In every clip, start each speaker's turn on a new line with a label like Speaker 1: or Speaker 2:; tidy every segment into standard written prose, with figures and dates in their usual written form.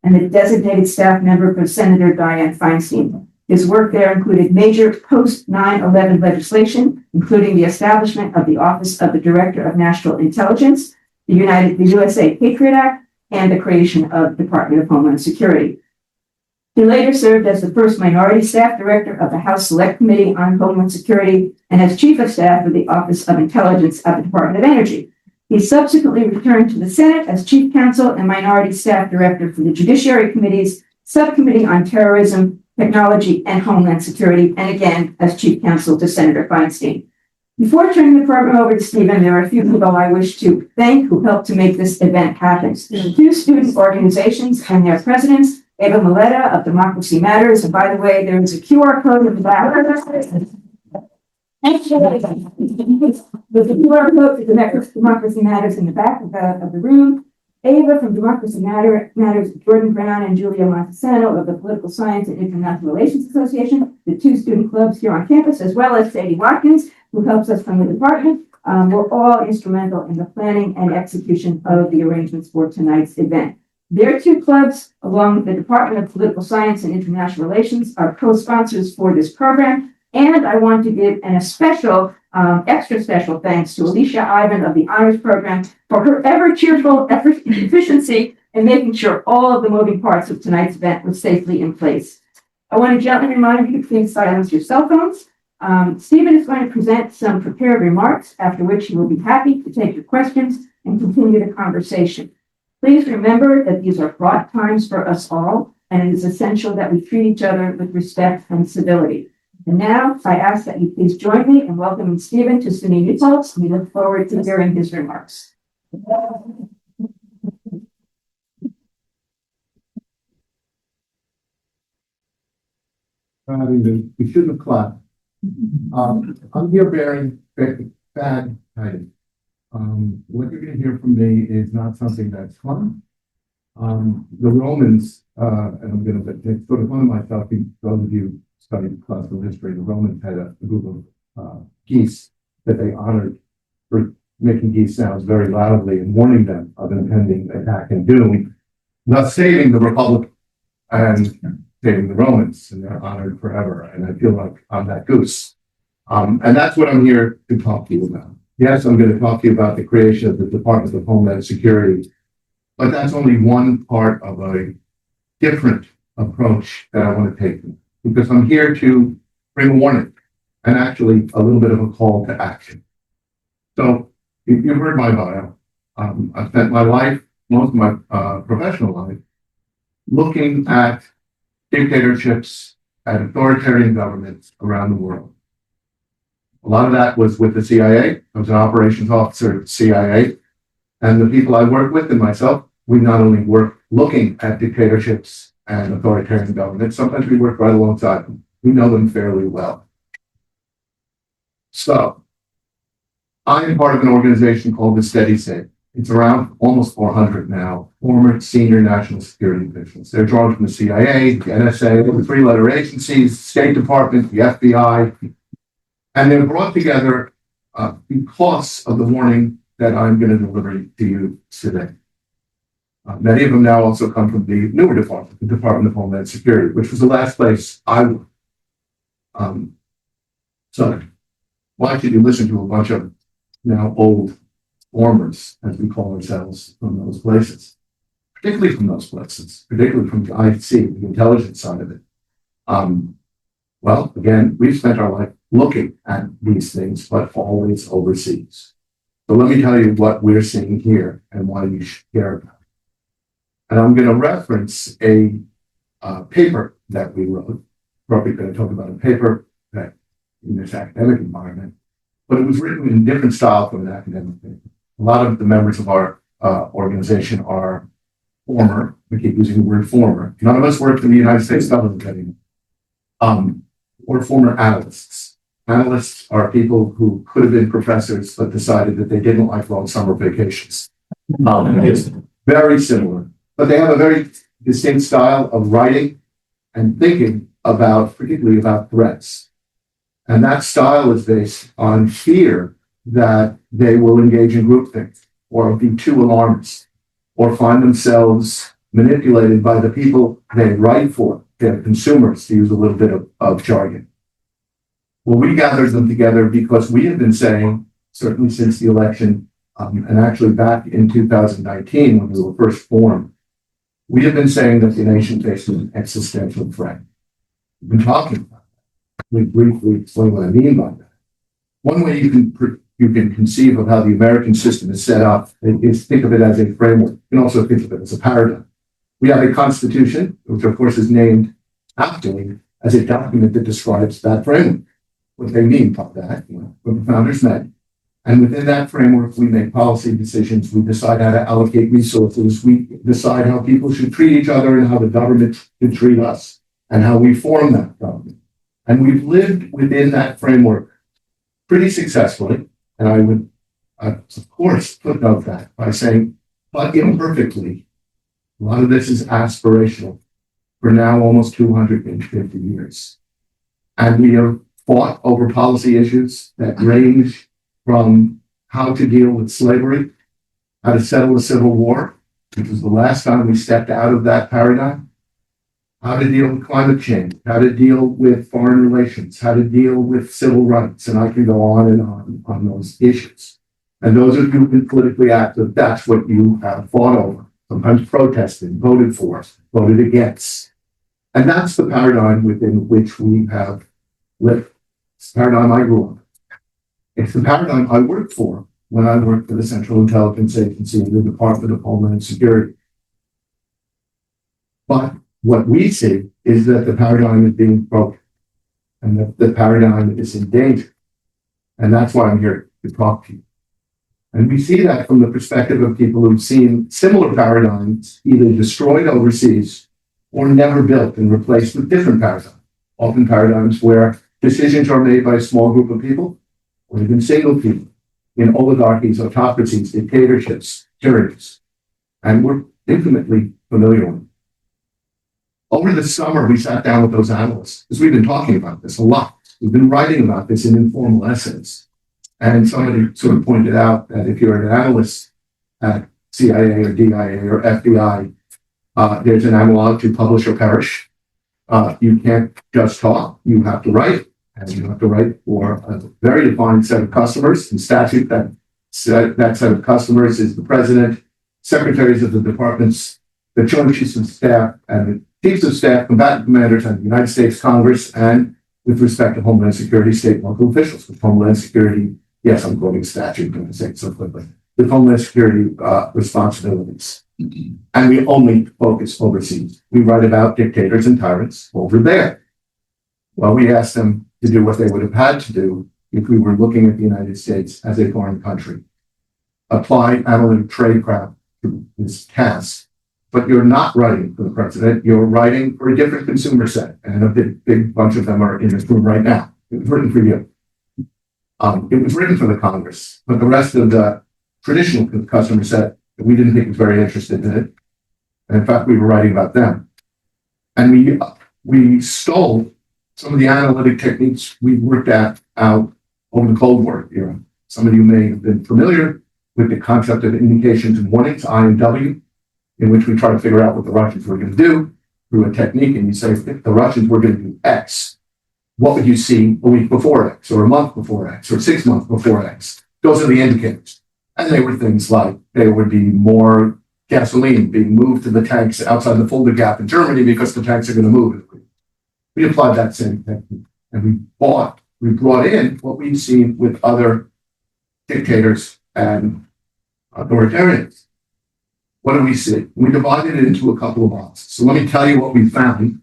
Speaker 1: and a designated staff member for Senator Dianne Feinstein. His work there included major post-9/11 legislation, including the establishment of the Office of the Director of National Intelligence, the USA Patriot Act, and the creation of the Department of Homeland Security. He later served as the first minority staff director of the House Select Committee on Homeland Security and as chief of staff of the Office of Intelligence at the Department of Energy. He subsequently returned to the Senate as chief counsel and minority staff director for the Judiciary Committee's Subcommittee on Terrorism, Technology, and Homeland Security, and again as chief counsel to Senator Feinstein. Before turning the program over to Stephen, there are a few people I wish to thank who helped to make this event happen. Two student organizations and their presidents, Ava Mileta of Democracy Matters, and by the way, there is a QR code in the back. There's a QR code for Democracy Matters in the back of the room. Ava from Democracy Matters, Jordan Brown and Julia Montesano of the Political Science and International Relations Association, the two student clubs here on campus, as well as Sadie Watkins, who helps us from the department, were all instrumental in the planning and execution of the arrangements for tonight's event. Their two clubs, along with the Department of Political Science and International Relations, are co-sponsors for this program. And I want to give extra special thanks to Alicia Ivan of the Honors Program for her ever cheerful efficiency in making sure all of the moving parts of tonight's event were safely in place. I want to gently remind you to please silence your cell phones. Stephen is going to present some prepared remarks, after which he will be happy to take your questions and continue the conversation. Please remember that these are fraught times for us all, and it is essential that we treat each other with respect and civility. And now I ask that you please join me in welcoming Stephen to SUNY New Paltz. We look forward to hearing his remarks.
Speaker 2: We shouldn't have clapped. I'm here bearing bad tidings. What you're going to hear from me is not something that's fun. The Romans, and I'm going to make sort of fun of myself, those of you studied classical history, the Romans had a group of geese that they honored for making geese sounds very loudly and warning them of impending attack and doom, thus saving the Republic and saving the Romans, and they're honored forever. And I feel like I'm that goose. And that's what I'm here to talk to you about. Yes, I'm going to talk to you about the creation of the Department of Homeland Security, but that's only one part of a different approach that I want to take, because I'm here to bring a warning and actually a little bit of a call to action. So you've heard my bio. I've spent my life, most of my professional life, looking at dictatorships and authoritarian governments around the world. A lot of that was with the CIA. I was an operations officer at the CIA. And the people I worked with and myself, we not only worked looking at dictatorships and authoritarian governments, sometimes we work right alongside them. We know them fairly well. So, I am part of an organization called the Steady State. It's around almost 400 now, former senior national security officials. They're drawn from the CIA, the NSA, the three-letter agencies, State Department, the FBI, and they're brought together because of the warning that I'm going to deliver to you today. Many of them now also come from the newer department, the Department of Homeland Security, which was the last place I worked. So why should you listen to a bunch of now old formers, as we call ourselves, from those places, particularly from those places, particularly from the IC, the intelligence side of it? Well, again, we've spent our life looking at these things, but always overseas. So let me tell you what we're seeing here and why you should care about it. And I'm going to reference a paper that we wrote. Probably going to talk about a paper that in this academic environment, but it was written in a different style from an academic paper. A lot of the members of our organization are former, we keep using the word former. None of us worked in the United States government anymore. Or former analysts. Analysts are people who could have been professors, but decided that they didn't like long summer vacations. It's very similar, but they have a very distinct style of writing and thinking about, particularly about threats. And that style is based on fear that they will engage in groupthink or be too alarmist or find themselves manipulated by the people they write for, their consumers, to use a little bit of jargon. Well, we gathered them together because we have been saying, certainly since the election, and actually back in 2019 when we were first formed, we have been saying that the nation faces an existential threat. We've been talking about that. We briefly explain what I mean by that. One way you can conceive of how the American system is set up is think of it as a framework. You can also think of it as a paradigm. We have a constitution, which of course is named after me as a document that describes that framework. What they mean by that, what the founders meant. And within that framework, we make policy decisions. We decide how to allocate resources. We decide how people should treat each other and how the government should treat us and how we form that government. And we've lived within that framework pretty successfully. And I would, of course, footnote that by saying, but imperfectly, a lot of this is aspirational for now almost 250 years. And we have fought over policy issues that range from how to deal with slavery, how to settle a civil war, which was the last time we stepped out of that paradigm, how to deal with climate change, how to deal with foreign relations, how to deal with civil rights, and I can go on and on those issues. And those of you who've been politically active, that's what you have fought over, sometimes protested, voted for, voted against. And that's the paradigm within which we have lived. It's the paradigm I grew up. It's the paradigm I worked for when I worked for the Central Intelligence Agency and the Department of Homeland Security. But what we see is that the paradigm is being broken and that the paradigm is in danger. And that's why I'm here to talk to you. And we see that from the perspective of people who've seen similar paradigms either destroyed overseas or never built and replaced with different paradigms, often paradigms where decisions are made by a small group of people or even single people in oligarchies, autocracies, dictatorships, tyrannies. And we're intimately familiar with them. Over the summer, we sat down with those analysts because we've been talking about this a lot. We've been writing about this in informal essays. And somebody sort of pointed out that if you're an analyst at CIA or DIA or FBI, there's an analog to publish or perish. You can't just talk, you have to write. And you have to write for a very defined set of customers. In statute, that set of customers is the president, secretaries of the departments, the joint chiefs of staff, and the chiefs of staff, combatant commanders, and the United States Congress, and with respect to Homeland Security, state and local officials. With Homeland Security, yes, I'm quoting statute, I'm going to say it so quickly, with Homeland Security responsibilities. And we only focus overseas. We write about dictators and tyrants over there. Well, we asked them to do what they would have had to do if we were looking at the United States as a foreign country. Apply analytic tradecraft to this task. But you're not writing for the president, you're writing for a different consumer set. And a big bunch of them are in this room right now. It was written for you. It was written for the Congress, but the rest of the traditional customer set, we didn't think was very interested in it. And in fact, we were writing about them. And we stole some of the analytic techniques we worked out over the Cold War era. Some of you may have been familiar with the concept of indications and warnings, I&W, in which we try to figure out what the Russians were going to do through a technique. And you say, if the Russians were going to do X, what would you see a week before X, or a month before X, or 6 months before X? Those are the indicators. And they were things like there would be more gasoline being moved to the tanks outside the Fulda Gap in Germany because the tanks are going to move. We applied that same technique, and we brought in what we've seen with other dictators and authoritarians. What do we see? We divided it into a couple of boxes. So let me tell you what we found,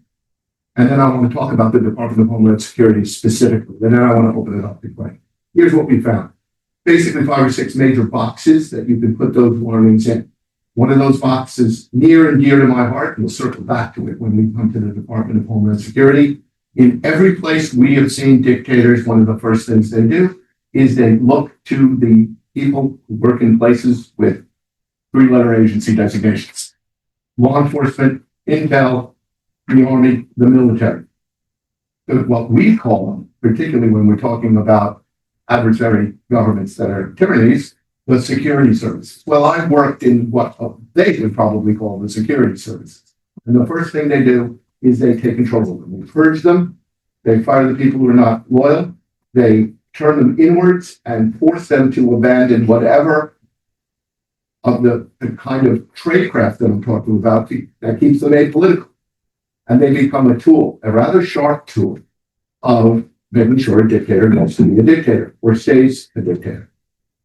Speaker 2: and then I want to talk about the Department of Homeland Security specifically, and then I want to open it up to questions. Here's what we found. Basically 5 or 6 major boxes that you can put those warnings in. One of those boxes near and dear to my heart, and we'll circle back to it when we come to the Department of Homeland Security. In every place we have seen dictators, one of the first things they do is they look to the people who work in places with 3-letter agency designations. Law enforcement, intel, the army, the military. What we call them, particularly when we're talking about adversary governments that are tyrannies, the security services. Well, I've worked in what they would probably call the security services. And the first thing they do is they take control of them. They purge them. They fire the people who are not loyal. They turn them inwards and force them to abandon whatever of the kind of tradecraft that I'm talking about that keeps them apolitical. And they become a tool, a rather sharp tool of making sure a dictator goes to be a dictator or stays a dictator.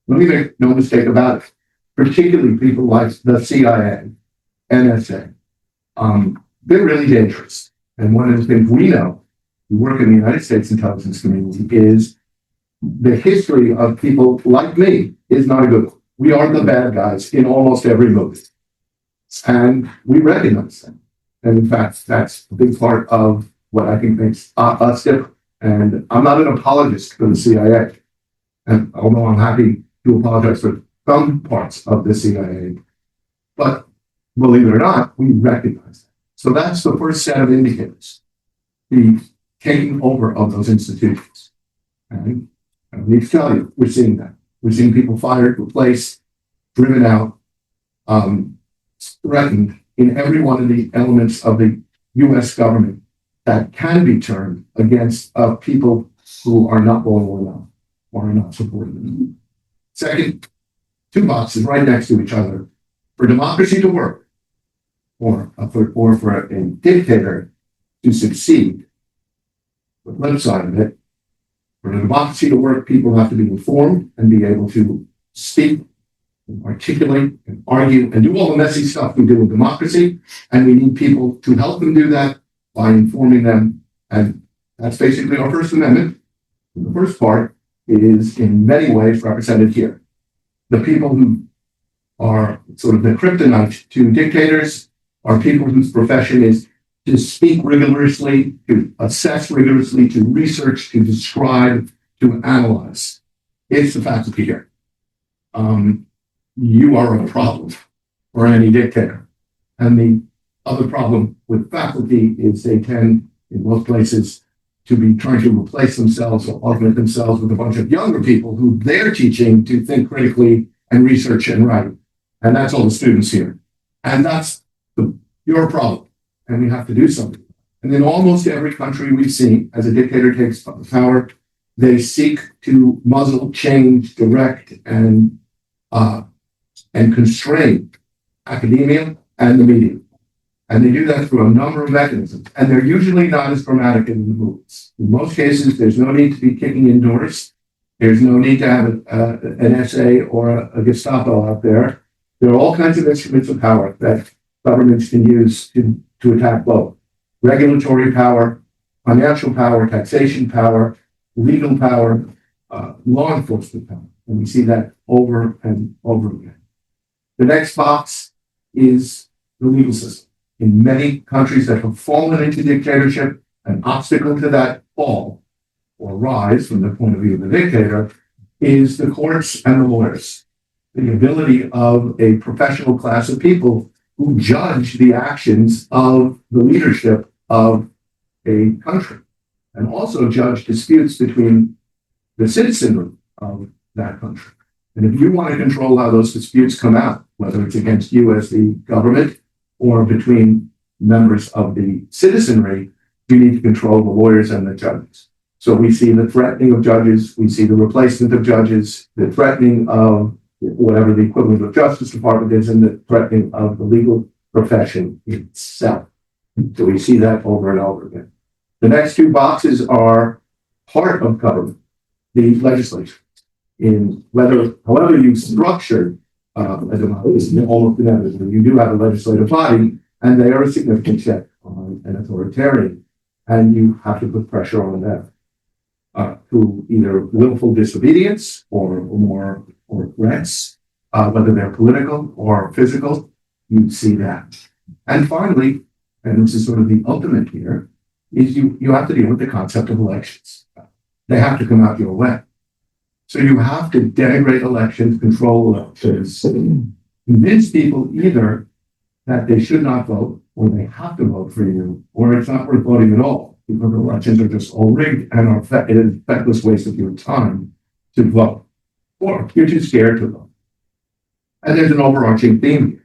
Speaker 2: Let me make no mistake about it. Particularly people like the CIA, NSA, they're really dangerous. And one of the things we know, we work in the United States intelligence community, is the history of people like me is not a good one. We are the bad guys in almost every movie. And we recognize them. And in fact, that's a big part of what I think makes us different. And I'm not an apologist for the CIA. And although I'm happy to apologize for some parts of the CIA, but believe it or not, we recognize that. So that's the first set of indicators, the taking over of those institutions. And I need to tell you, we're seeing that. We're seeing people fired, replaced, driven out, threatened in every one of the elements of the U.S. government that can be turned against people who are not loyal enough or are not supportive enough. Second, two boxes right next to each other. For democracy to work, or for a dictator to succeed, the flip side of it, for democracy to work, people have to be informed and be able to speak and articulate and argue and do all the messy stuff we do in democracy. And we need people to help them do that by informing them. And that's basically our First Amendment. And the first part is in many ways represented here. The people who are sort of the kryptonite to dictators are people whose profession is to speak rigorously, to assess rigorously, to research, to describe, to analyze. It's the faculty here. You are a problem for any dictator. And the other problem with faculty is they tend, in most places, to be trying to replace themselves or augment themselves with a bunch of younger people who they're teaching to think critically and research and write. And that's all the students here. And that's your problem. And we have to do something. And in almost every country we've seen, as a dictator takes power, they seek to muzzle, change, direct, and constrain academia and the media. And they do that through a number of mechanisms. And they're usually not as dramatic in the movies. In most cases, there's no need to be kicking indoors. There's no need to have an SA or a Gestapo out there. There are all kinds of instruments of power that governments can use to attack both regulatory power, financial power, taxation power, legal power, law enforcement power. And we see that over and over again. The next box is the legal system. In many countries that have fallen into dictatorship, an obstacle to that fall or rise from the point of view of the dictator is the courts and the lawyers. The ability of a professional class of people who judge the actions of the leadership of a country and also judge disputes between the citizenry of that country. And if you want to control how those disputes come out, whether it's against you as the government or between members of the citizenry, you need to control the lawyers and the judges. So we see the threatening of judges, we see the replacement of judges, the threatening of whatever the equivalent of Justice Department is, and the threatening of the legal profession itself. So we see that over and over again. The next two boxes are part of government, the legislature. In however you structure a democracy, almost inevitably, you do have a legislative body, and they are a significant check on an authoritarian, and you have to put pressure on them through either willful disobedience or threats, whether they're political or physical. You see that. And finally, and this is sort of the ultimate here, is you have to deal with the concept of elections. They have to come out your way. So you have to denigrate elections, control elections, convince people either that they should not vote, or they have to vote for you, or it's not worth voting at all, because elections are just all rigged and are a feckless waste of your time to vote, or you're too scared to vote. And there's an overarching theme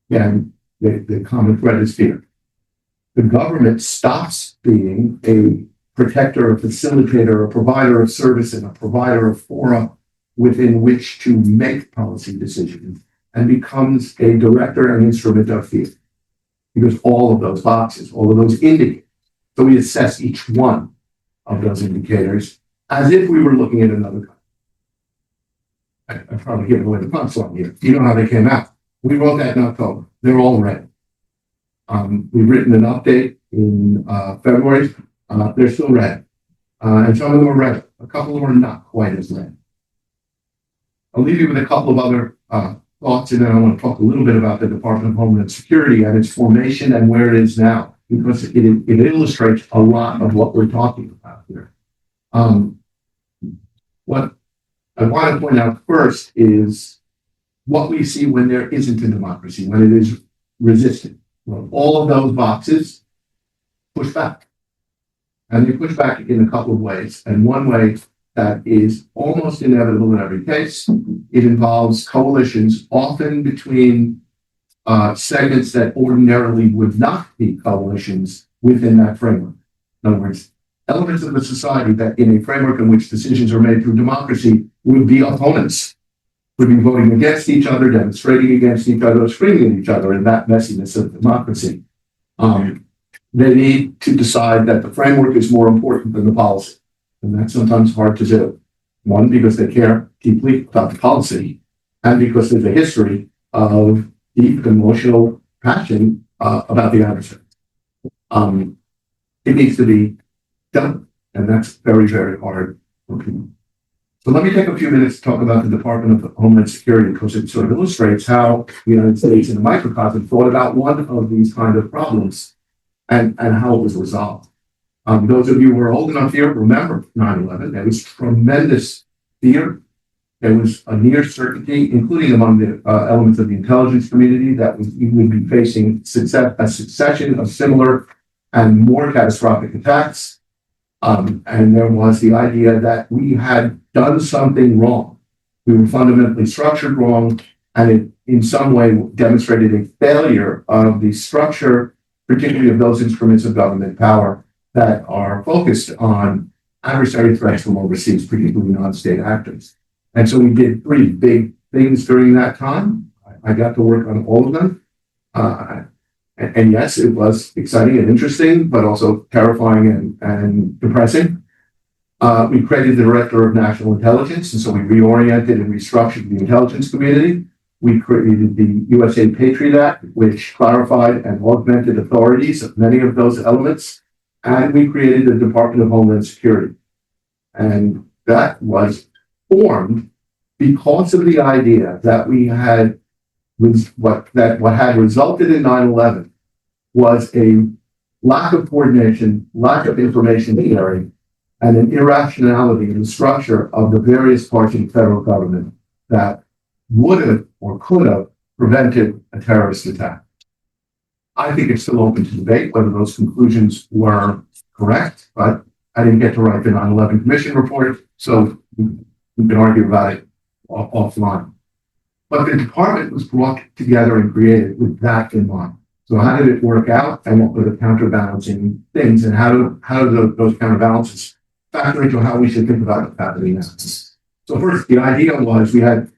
Speaker 2: here. And the common thread is fear. The government stops being a protector, a facilitator, a provider of service, and a provider of fora within which to make policy decisions, and becomes a director and instrument of fear. Because all of those boxes, all of those indicators, so we assess each one of those indicators as if we were looking at another country. I'm probably giving away the punchline here. You know how they came out. We wrote that in October. They're all red. We've written an update in February. They're still red. And some of them are red. A couple of them are not quite as red. I'll leave you with a couple of other thoughts, and then I want to talk a little bit about the Department of Homeland Security and its formation and where it is now, because it illustrates a lot of what we're talking about here. What I want to point out first is what we see when there isn't a democracy, when it is resisted. Well, all of those boxes push back. And they push back in a couple of ways. And one way that is almost inevitable in every case, it involves coalitions, often between segments that ordinarily would not be coalitions within that framework. In other words, elements of the society that in a framework in which decisions are made through democracy would be opponents, would be voting against each other, demonstrating against each other, screaming at each other in that messiness of democracy. They need to decide that the framework is more important than the policy. And that's sometimes hard to do. One, because they care deeply about the policy, and because there's a history of deep emotional passion about the adversary. It needs to be done, and that's very, very hard for people. So let me take a few minutes to talk about the Department of Homeland Security, because it sort of illustrates how the United States in a microcosm thought about one of these kind of problems and how it was resolved. Those of you who are old enough here remember 9/11. There was tremendous fear. There was a near certainty, including among the elements of the intelligence community, that we would be facing a succession of similar and more catastrophic attacks. And there was the idea that we had done something wrong. We were fundamentally structured wrong, and it in some way demonstrated a failure of the structure, particularly of those instruments of government power that are focused on adversary threats from overseas, particularly non-state actors. And so we did three big things during that time. I got to work on all of them. And yes, it was exciting and interesting, but also terrifying and depressing. We created the Director of National Intelligence, and so we reoriented and restructured the intelligence community. We created the USA Patriot Act, which clarified and augmented authorities of many of those elements. And we created the Department of Homeland Security. And that was formed because of the idea that what had resulted in 9/11 was a lack of coordination, lack of information sharing, and an irrationality in the structure of the various parts of the federal government that would have or could have prevented a terrorist attack. I think it's still open to debate whether those conclusions were correct, but I didn't get to write the 9/11 Commission report, so we can argue about it offline. But the department was brought together and created with that in mind. So how did it work out, and what were the counterbalancing things, and how do those counterbalances factor into how we should think about what's happening now? So first, the idea was we had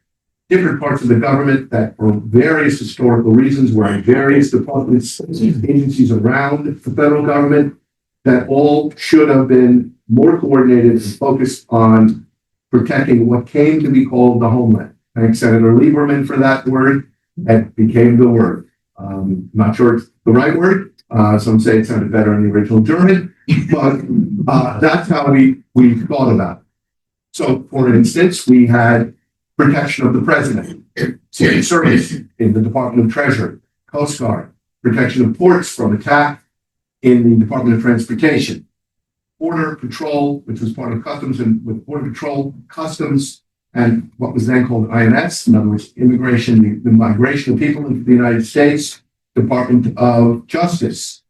Speaker 2: different parts of the government that, for various historical reasons, were in various departments, agencies around the federal government, that all should have been more coordinated and focused on protecting what came to be called the homeland. Thanks, Senator Lieberman, for that word. That became the word. Not sure it's the right word. Some say it sounded better in the original German, but that's how we thought about it. So, for instance, we had protection of the president, Secret Service in the Department of Treasury, Coast Guard, protection of ports from attack in the Department of Transportation, Border Patrol, which was part of Customs, and with Border Patrol, Customs, and what was then called INS, in other words, immigration, the migration of people into the United States, Department of Justice.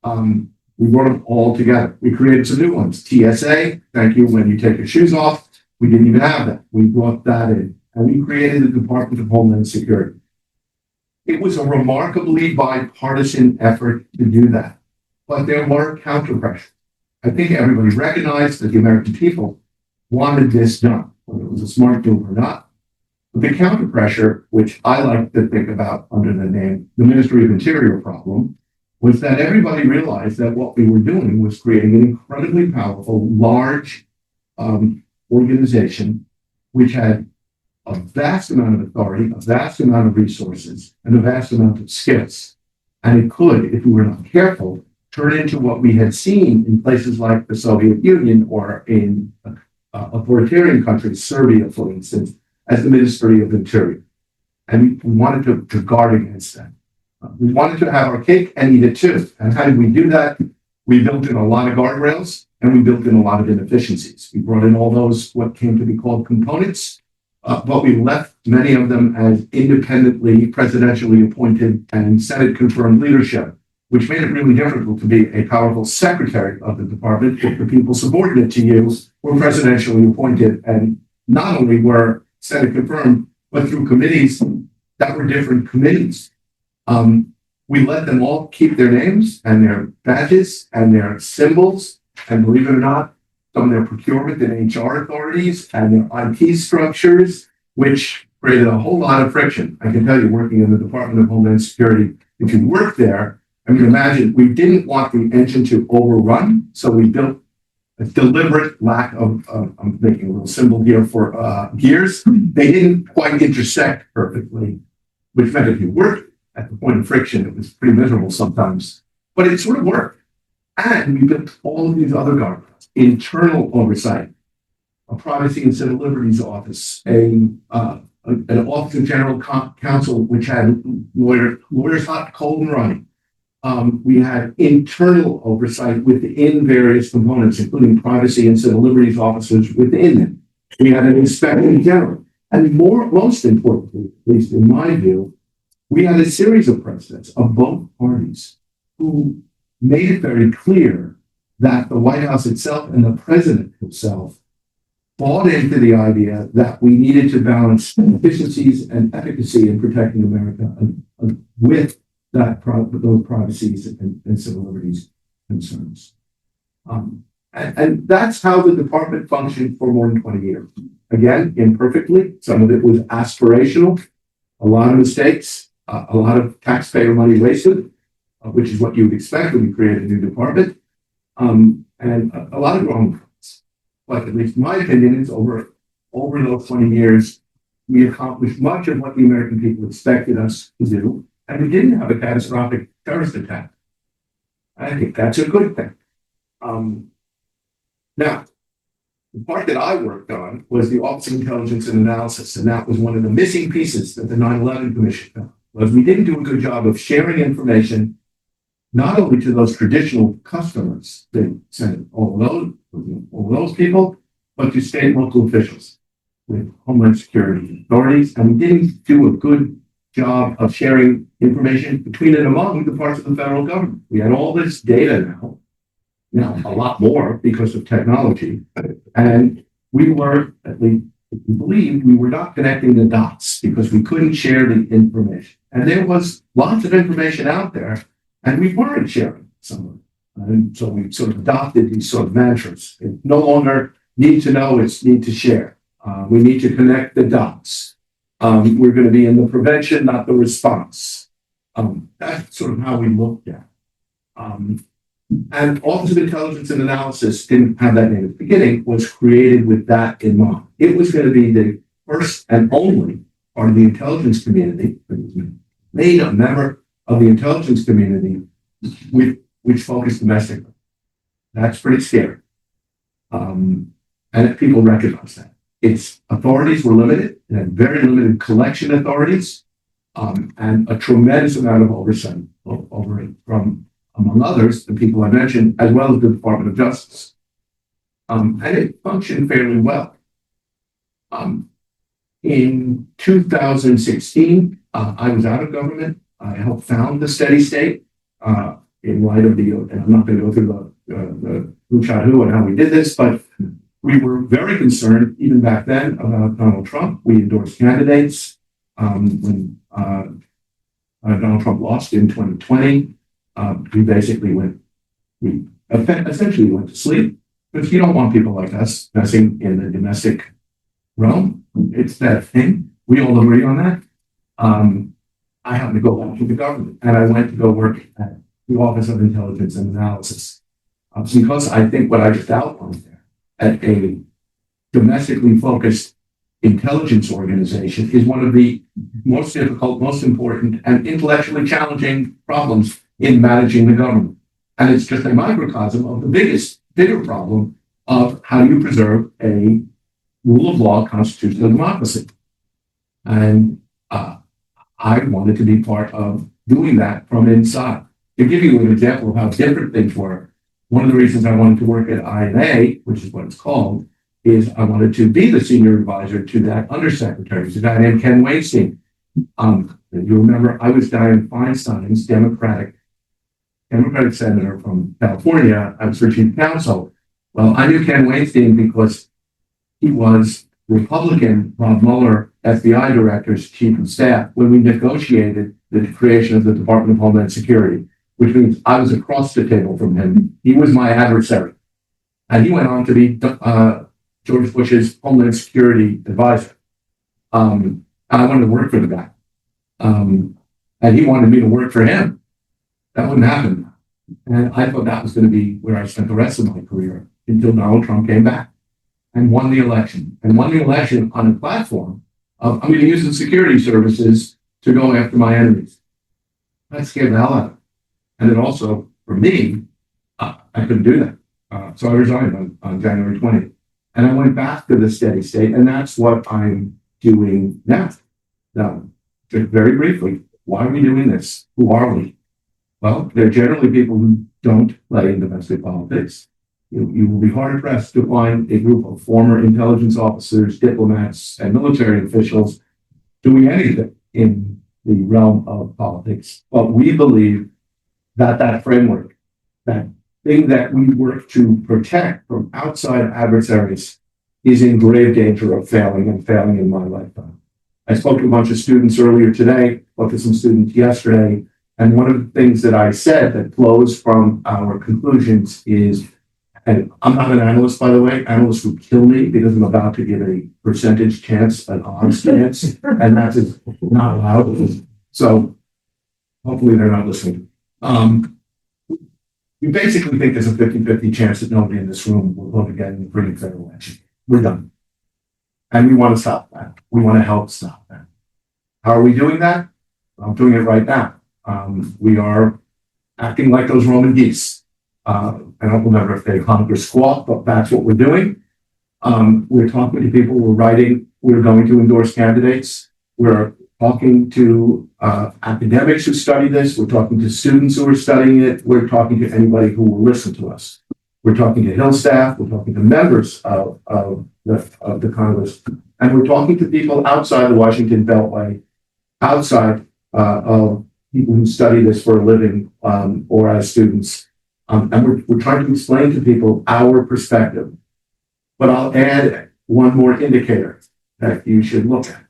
Speaker 2: We brought them all together. We created some new ones. TSA, thank you when you take your shoes off. We didn't even have that. We brought that in. and we created the Department of Homeland Security. It was a remarkably bipartisan effort to do that, but there were counter pressures. I think everybody recognized that the American people wanted this done, whether it was a smart move or not. But the counter pressure, which I like to think about under the name the Ministry of Interior problem, was that everybody realized that what we were doing was creating an incredibly powerful, large organization which had a vast amount of authority, a vast amount of resources, and a vast amount of skills. And it could, if we were not careful, turn into what we had seen in places like the Soviet Union or in authoritarian countries, Serbia, for instance, as the Ministry of Interior. And we wanted to guard against that. We wanted to have our cake and eat it too. And how did we do that? We built in a lot of guardrails and we built in a lot of inefficiencies. We brought in all those, what came to be called components, but we left many of them as independently presidentially appointed and Senate confirmed leadership, which made it really difficult to be a powerful secretary of the department if the people subordinate to you were presidentially appointed and not only were Senate confirmed, but through committees that were different committees. We let them all keep their names and their badges and their symbols, and believe it or not, some of their procurement and HR authorities and their IT structures, which created a whole lot of friction. I can tell you, working in the Department of Homeland Security, if you work there, I mean, imagine we didn't want the engine to overrun, so we built a deliberate lack of, I'm making a little symbol here for gears. They didn't quite intersect perfectly, which meant if you worked at the point of friction, it was pretty miserable sometimes, but it sort of worked. And we built all of these other guardrails, internal oversight, a privacy and civil liberties office, an office of general counsel, which had lawyers hot, cold, and running. We had internal oversight within various components, including privacy and civil liberties officers within them. We had an inspector general. And most importantly, at least in my view, we had a series of presidents of both parties who made it very clear that the White House itself and the president himself bought into the idea that we needed to balance efficiencies and efficacy in protecting America with those privacies and civil liberties concerns. And that's how the department functioned for more than 20 years. Again, imperfectly, some of it was aspirational, a lot of mistakes, a lot of taxpayer money wasted, which is what you would expect when you create a new department, and a lot of wrong things. But at least my opinion is over those 20 years, we accomplished much of what the American people expected us to do, and we didn't have a catastrophic terrorist attack. I think that's a good thing. Now, the part that I worked on was the Office of Intelligence and Analysis, and that was one of the missing pieces that the 9/11 Commission found. Was we didn't do a good job of sharing information, not only to those traditional customers, they sent all those people, but to state and local officials with Homeland Security authorities, and we didn't do a good job of sharing information between and among the parts of the federal government. We had all this data now a lot more because of technology, and we were, at least we believed, we were not connecting the dots because we couldn't share the information. And there was lots of information out there, and we weren't sharing some of it. And so we sort of adopted these sort of mantras. It's no longer need to know, it's need to share. We need to connect the dots. We're going to be in the prevention, not the response. That's sort of how we looked at. And Office of Intelligence and Analysis didn't have that name at the beginning, was created with that in mind. It was going to be the first and only part of the intelligence community, made a member of the intelligence community which focused domestically. That's pretty scary. And people recognize that. Its authorities were limited, it had very limited collection authorities, and a tremendous amount of oversight over it from, among others, the people I mentioned, as well as the Department of Justice. And it functioned fairly well. In 2016, I was out of government. I helped found the Steady State in light of and I'm not going to go through the who shot who and how we did this, but We were very concerned even back then about Donald Trump. We endorsed candidates when Donald Trump lost in 2020. We basically we essentially went to sleep because you don't want people like us messing in the domestic realm. It's that thing. We all agree on that. I happened to go back to the government and I went to go work at the Office of Intelligence and Analysis. Because I think what I just outlined there at a domestically focused intelligence organization is one of the most difficult, most important, and intellectually challenging problems in managing the government. And it's just a microcosm of the bigger problem of how do you preserve a rule of law constitutional democracy. And I wanted to be part of doing that from inside. To give you an example of how different things were, one of the reasons I wanted to work at INA, which is what it's called, is I wanted to be the senior advisor to that undersecretary. It's a guy named Ken Weinstein. You remember I was Dianne Feinstein's Democratic senator from California. I was her chief counsel. Well, I knew Ken Weinstein because he was Republican Bob Mueller, FBI director's chief of staff, when we negotiated the creation of the Department of Homeland Security, which means I was across the table from him. He was my adversary. And he went on to be George Bush's Homeland Security advisor. I wanted to work for the guy. And he wanted me to work for him. That wouldn't happen. And I thought that was going to be where I spent the rest of my career until Donald Trump came back and won the election. And won the election on a platform of, I'm going to use the security services to go after my enemies. That scared the hell out of me. And then also, for me, I couldn't do that. So I resigned on January 20th. And I went back to the steady state, and that's what I'm doing now. Now, just very briefly, why are we doing this? Who are we? Well, they're generally people who don't play in domestic politics. You will be hard pressed to find a group of former intelligence officers, diplomats, and military officials doing anything in the realm of politics. But we believe that framework, that thing that we work to protect from outside adversaries, is in grave danger of failing and failing in my lifetime. I spoke to a bunch of students earlier today, spoke to some students yesterday, and one of the things that I said that flows from our conclusions is, and I'm not an analyst, by the way. Analysts would kill me because I'm about to give a percentage chance, an odds chance, and that is not allowed. So hopefully they're not listening. We basically think there's a 50-50 chance that nobody in this room will vote again in the free and fair election. We're done. And we want to stop that. We want to help stop that. How are we doing that? I'm doing it right now. We are acting like those Roman geese. I don't remember if they honk or squawk, but that's what we're doing. We're talking to people, we're writing, we're going to endorse candidates. We're talking to academics who study this. We're talking to students who are studying it. We're talking to anybody who will listen to us. We're talking to Hill staff. We're talking to members of the Congress. And we're talking to people outside the Washington Beltway, outside of people who study this for a living or as students. And we're trying to explain to people our perspective. But I'll add one more indicator that you should look at.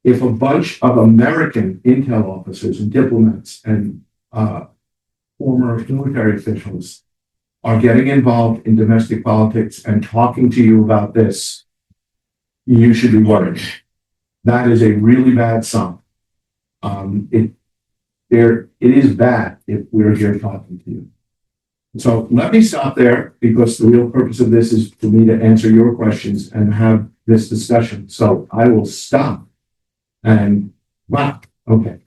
Speaker 2: If a bunch of American intel officers and diplomats and former military officials are getting involved in domestic politics and talking to you about this, you should be worried. That is a really bad sign. It is bad if we're here talking to you. So let me stop there because the real purpose of this is for me to answer your questions and have this discussion. So I will stop. And wow, okay.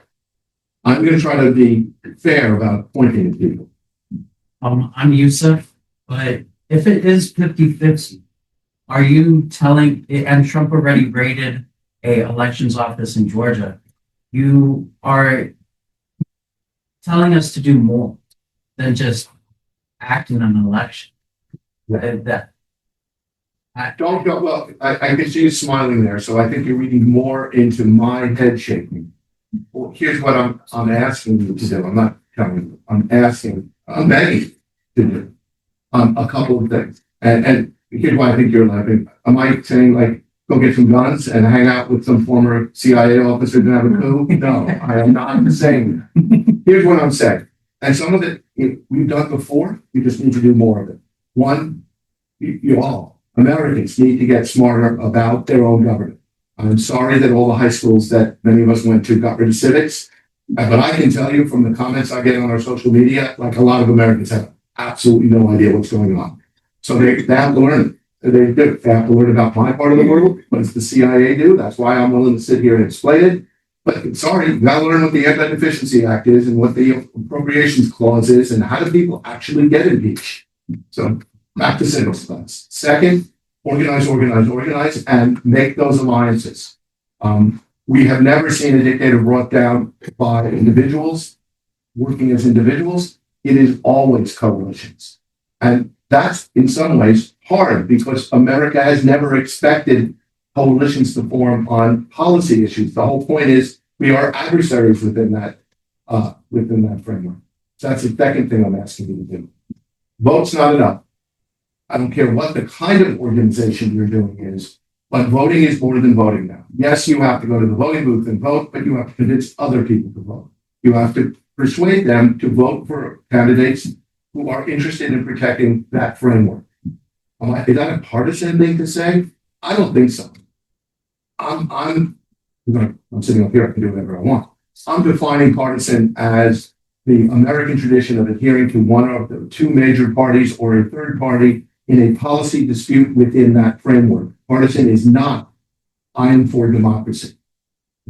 Speaker 2: I'm going to try to be fair about pointing at people.
Speaker 3: I'm Yusuf, but if it is 50-50, are you telling, and Trump already raided a elections office in Georgia, you are telling us to do more than just act in an election.
Speaker 2: Don't go, well, I can see you smiling there, so I think you're reading more into my head shaking. Well, here's what I'm asking you to do. I'm not telling you. I'm begging to do a couple of things. And here's why I think you're laughing. Am I saying like, go get some guns and hang out with some former CIA officer and have a coup? No, I am not saying that. Here's what I'm saying. And some of it we've done before, we just need to do more of it. One, you all, Americans need to get smarter about their own government. I'm sorry that all the high schools that many of us went to got rid of civics, but I can tell you from the comments I get on our social media, like a lot of Americans have absolutely no idea what's going on. So they have to learn. They do. They have to learn about my part of the world. What does the CIA do? That's why I'm willing to sit here and explain it. But sorry, you gotta learn what the Anti-Deficiency Act is and what the Appropriations Clause is and how do people actually get impeached. So back to civics class. Second, organize, and make those alliances. We have never seen a dictator brought down by individuals, working as individuals. It is always coalitions. And that's in some ways hard because America has never expected coalitions to form on policy issues. The whole point is we are adversaries within that framework. So that's the second thing I'm asking you to do. Vote's not enough. I don't care what the kind of organization you're doing is, but voting is more than voting now. Yes, you have to go to the voting booth and vote, but you have to convince other people to vote. You have to persuade them to vote for candidates who are interested in protecting that framework. Is that a partisan thing to say? I don't think so. I'm sitting up here, I can do whatever I want. I'm defining partisan as the American tradition of adhering to one of the two major parties or a third party in a policy dispute within that framework. Partisan is not, I am for democracy.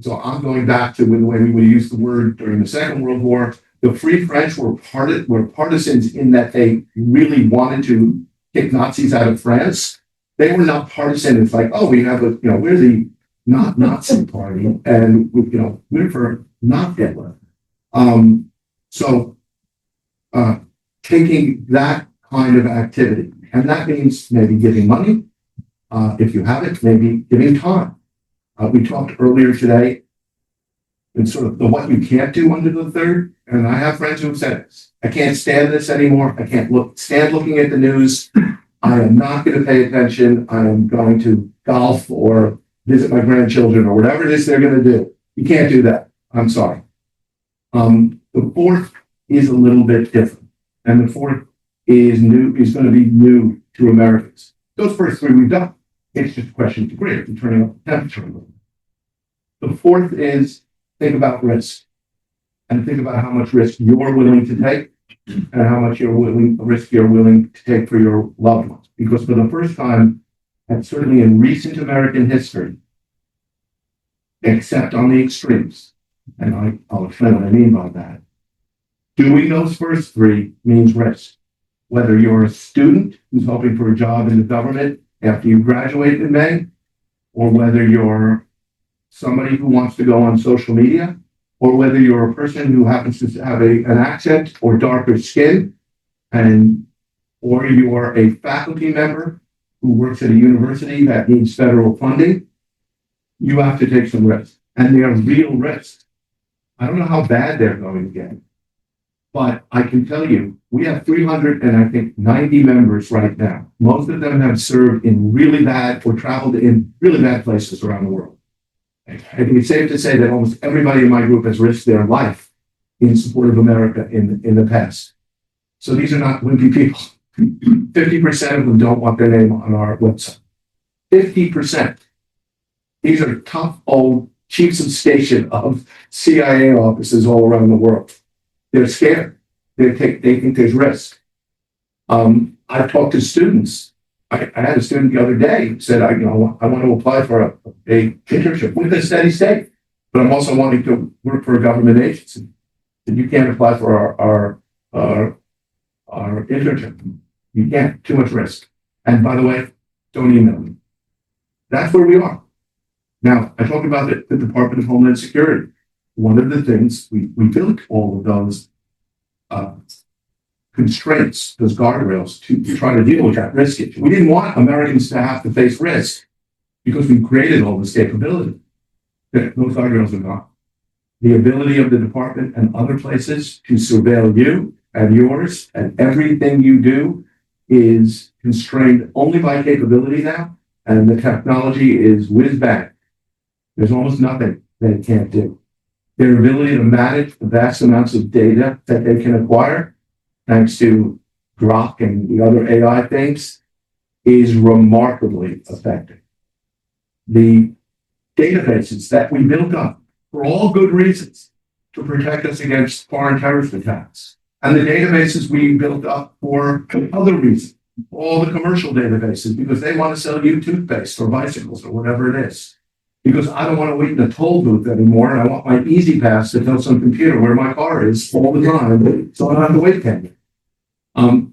Speaker 2: So I'm going back to the way we would use the word during the Second World War. The Free French were partisans in that they really wanted to kick Nazis out of France. They were not partisan. It's like, oh, we have we're the not Nazi party, and we're for not Hitler. Taking that kind of activity, and that means maybe giving money, if you have it, maybe giving time. We talked earlier today in sort of the what you can't do under the third, and I have friends who have said this. I can't stand this anymore. I can't stand looking at the news. I am not going to pay attention. I am going to golf or visit my grandchildren or whatever it is they're going to do. You can't do that. I'm sorry. The fourth is a little bit different. And the fourth is going to be new to Americans. Those first three we've done. It's just a question of degree, of turning up the temperature a little. The fourth is think about risk. And think about how much risk you're willing to take and how much risk you're willing to take for your loved ones. Because for the first time, and certainly in recent American history, except on the extremes, and I'll explain what I mean by that, doing those first three means risk. Whether you're a student who's hoping for a job in the government after you graduate in May, or whether you're somebody who wants to go on social media, or whether you're a person who happens to have an accent or darker skin, or you're a faculty member who works at a university that needs federal funding, you have to take some risks. And they're real risks. I don't know how bad they're going to get, but I can tell you, we have 390 members right now. Most of them have served in really bad or traveled in really bad places around the world. I think it's safe to say that almost everybody in my group has risked their life in support of America in the past. So these are not wimpy people. 50% of them don't want their name on our website. 50%. These are tough old chiefs of station of CIA offices all around the world. They're scared. They think there's risk. I've talked to students. I had a student the other day who said, I want to apply for a internship with a steady state, but I'm also wanting to work for a government agency. And you can't apply for our internship. You can't. Too much risk. And by the way, don't email me. That's where we are. Now, I talked about the Department of Homeland Security. One of the things we built all of those constraints, those guardrails to try to deal with that risk issue. We didn't want Americans to have to face risk because we created all this capability. Those guardrails are gone. The ability of the department and other places to surveil you and yours and everything you do is constrained only by capability now, and the technology is whiz bang. There's almost nothing they can't do. Their ability to manage the vast amounts of data that they can acquire, thanks to Grok and the other AI things, is remarkably effective. The databases that we built up for all good reasons to protect us against foreign terrorist attacks, and the databases we built up for other reasons, all the commercial databases, because they want to sell you toothpaste or bicycles or whatever it is. Because I don't want to wait in a toll booth anymore, and I want my Easy Pass to tell some computer where my car is all the time, so I don't have to wait 10 minutes.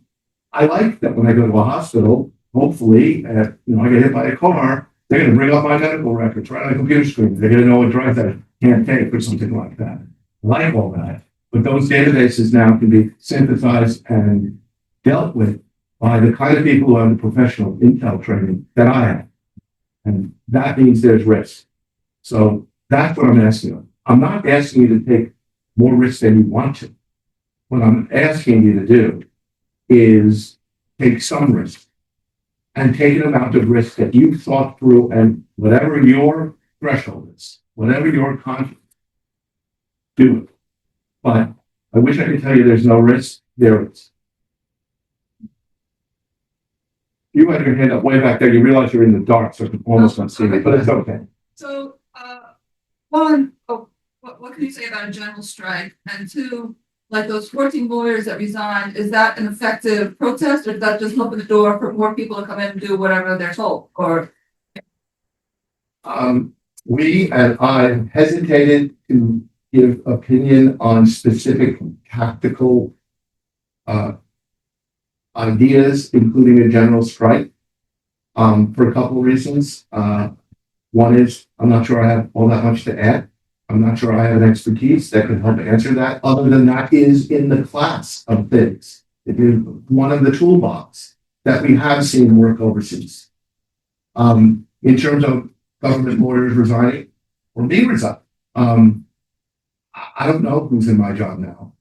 Speaker 2: I like that when I go to a hospital, hopefully, I get hit by a car, they're going to bring up my medical records right on the computer screen. They're going to know what drug I can't take or something like that. I like all that. But those databases now can be synthesized and dealt with by the kind of people who have the professional intel training that I have. And that means there's risk. So that's what I'm asking you. I'm not asking you to take more risk than you want to. What I'm asking you to do is take some risk and take an amount of risk that you've thought through, and whatever your threshold is, whatever your confidence, do it. But I wish I could tell you there's no risk. There is. You had your hand up way back there. You realize you're in the dark, so you almost don't see me, but it's okay.
Speaker 4: So, one, what can you say about a general strike? And two, like those 14 lawyers that resigned, is that an effective protest, or does that just open the door for more people to come in and do whatever they're told? Or
Speaker 2: we and I hesitated to give opinion on specific tactical ideas, including a general strike, for a couple of reasons. One is I'm not sure I have all that much to add. I'm not sure I have an expertise that could help answer that. Other than that is in the class of things. It is one of the toolbox that we have seen work overseas. In terms of government lawyers resigning or me resigning, I don't know who's in my job now.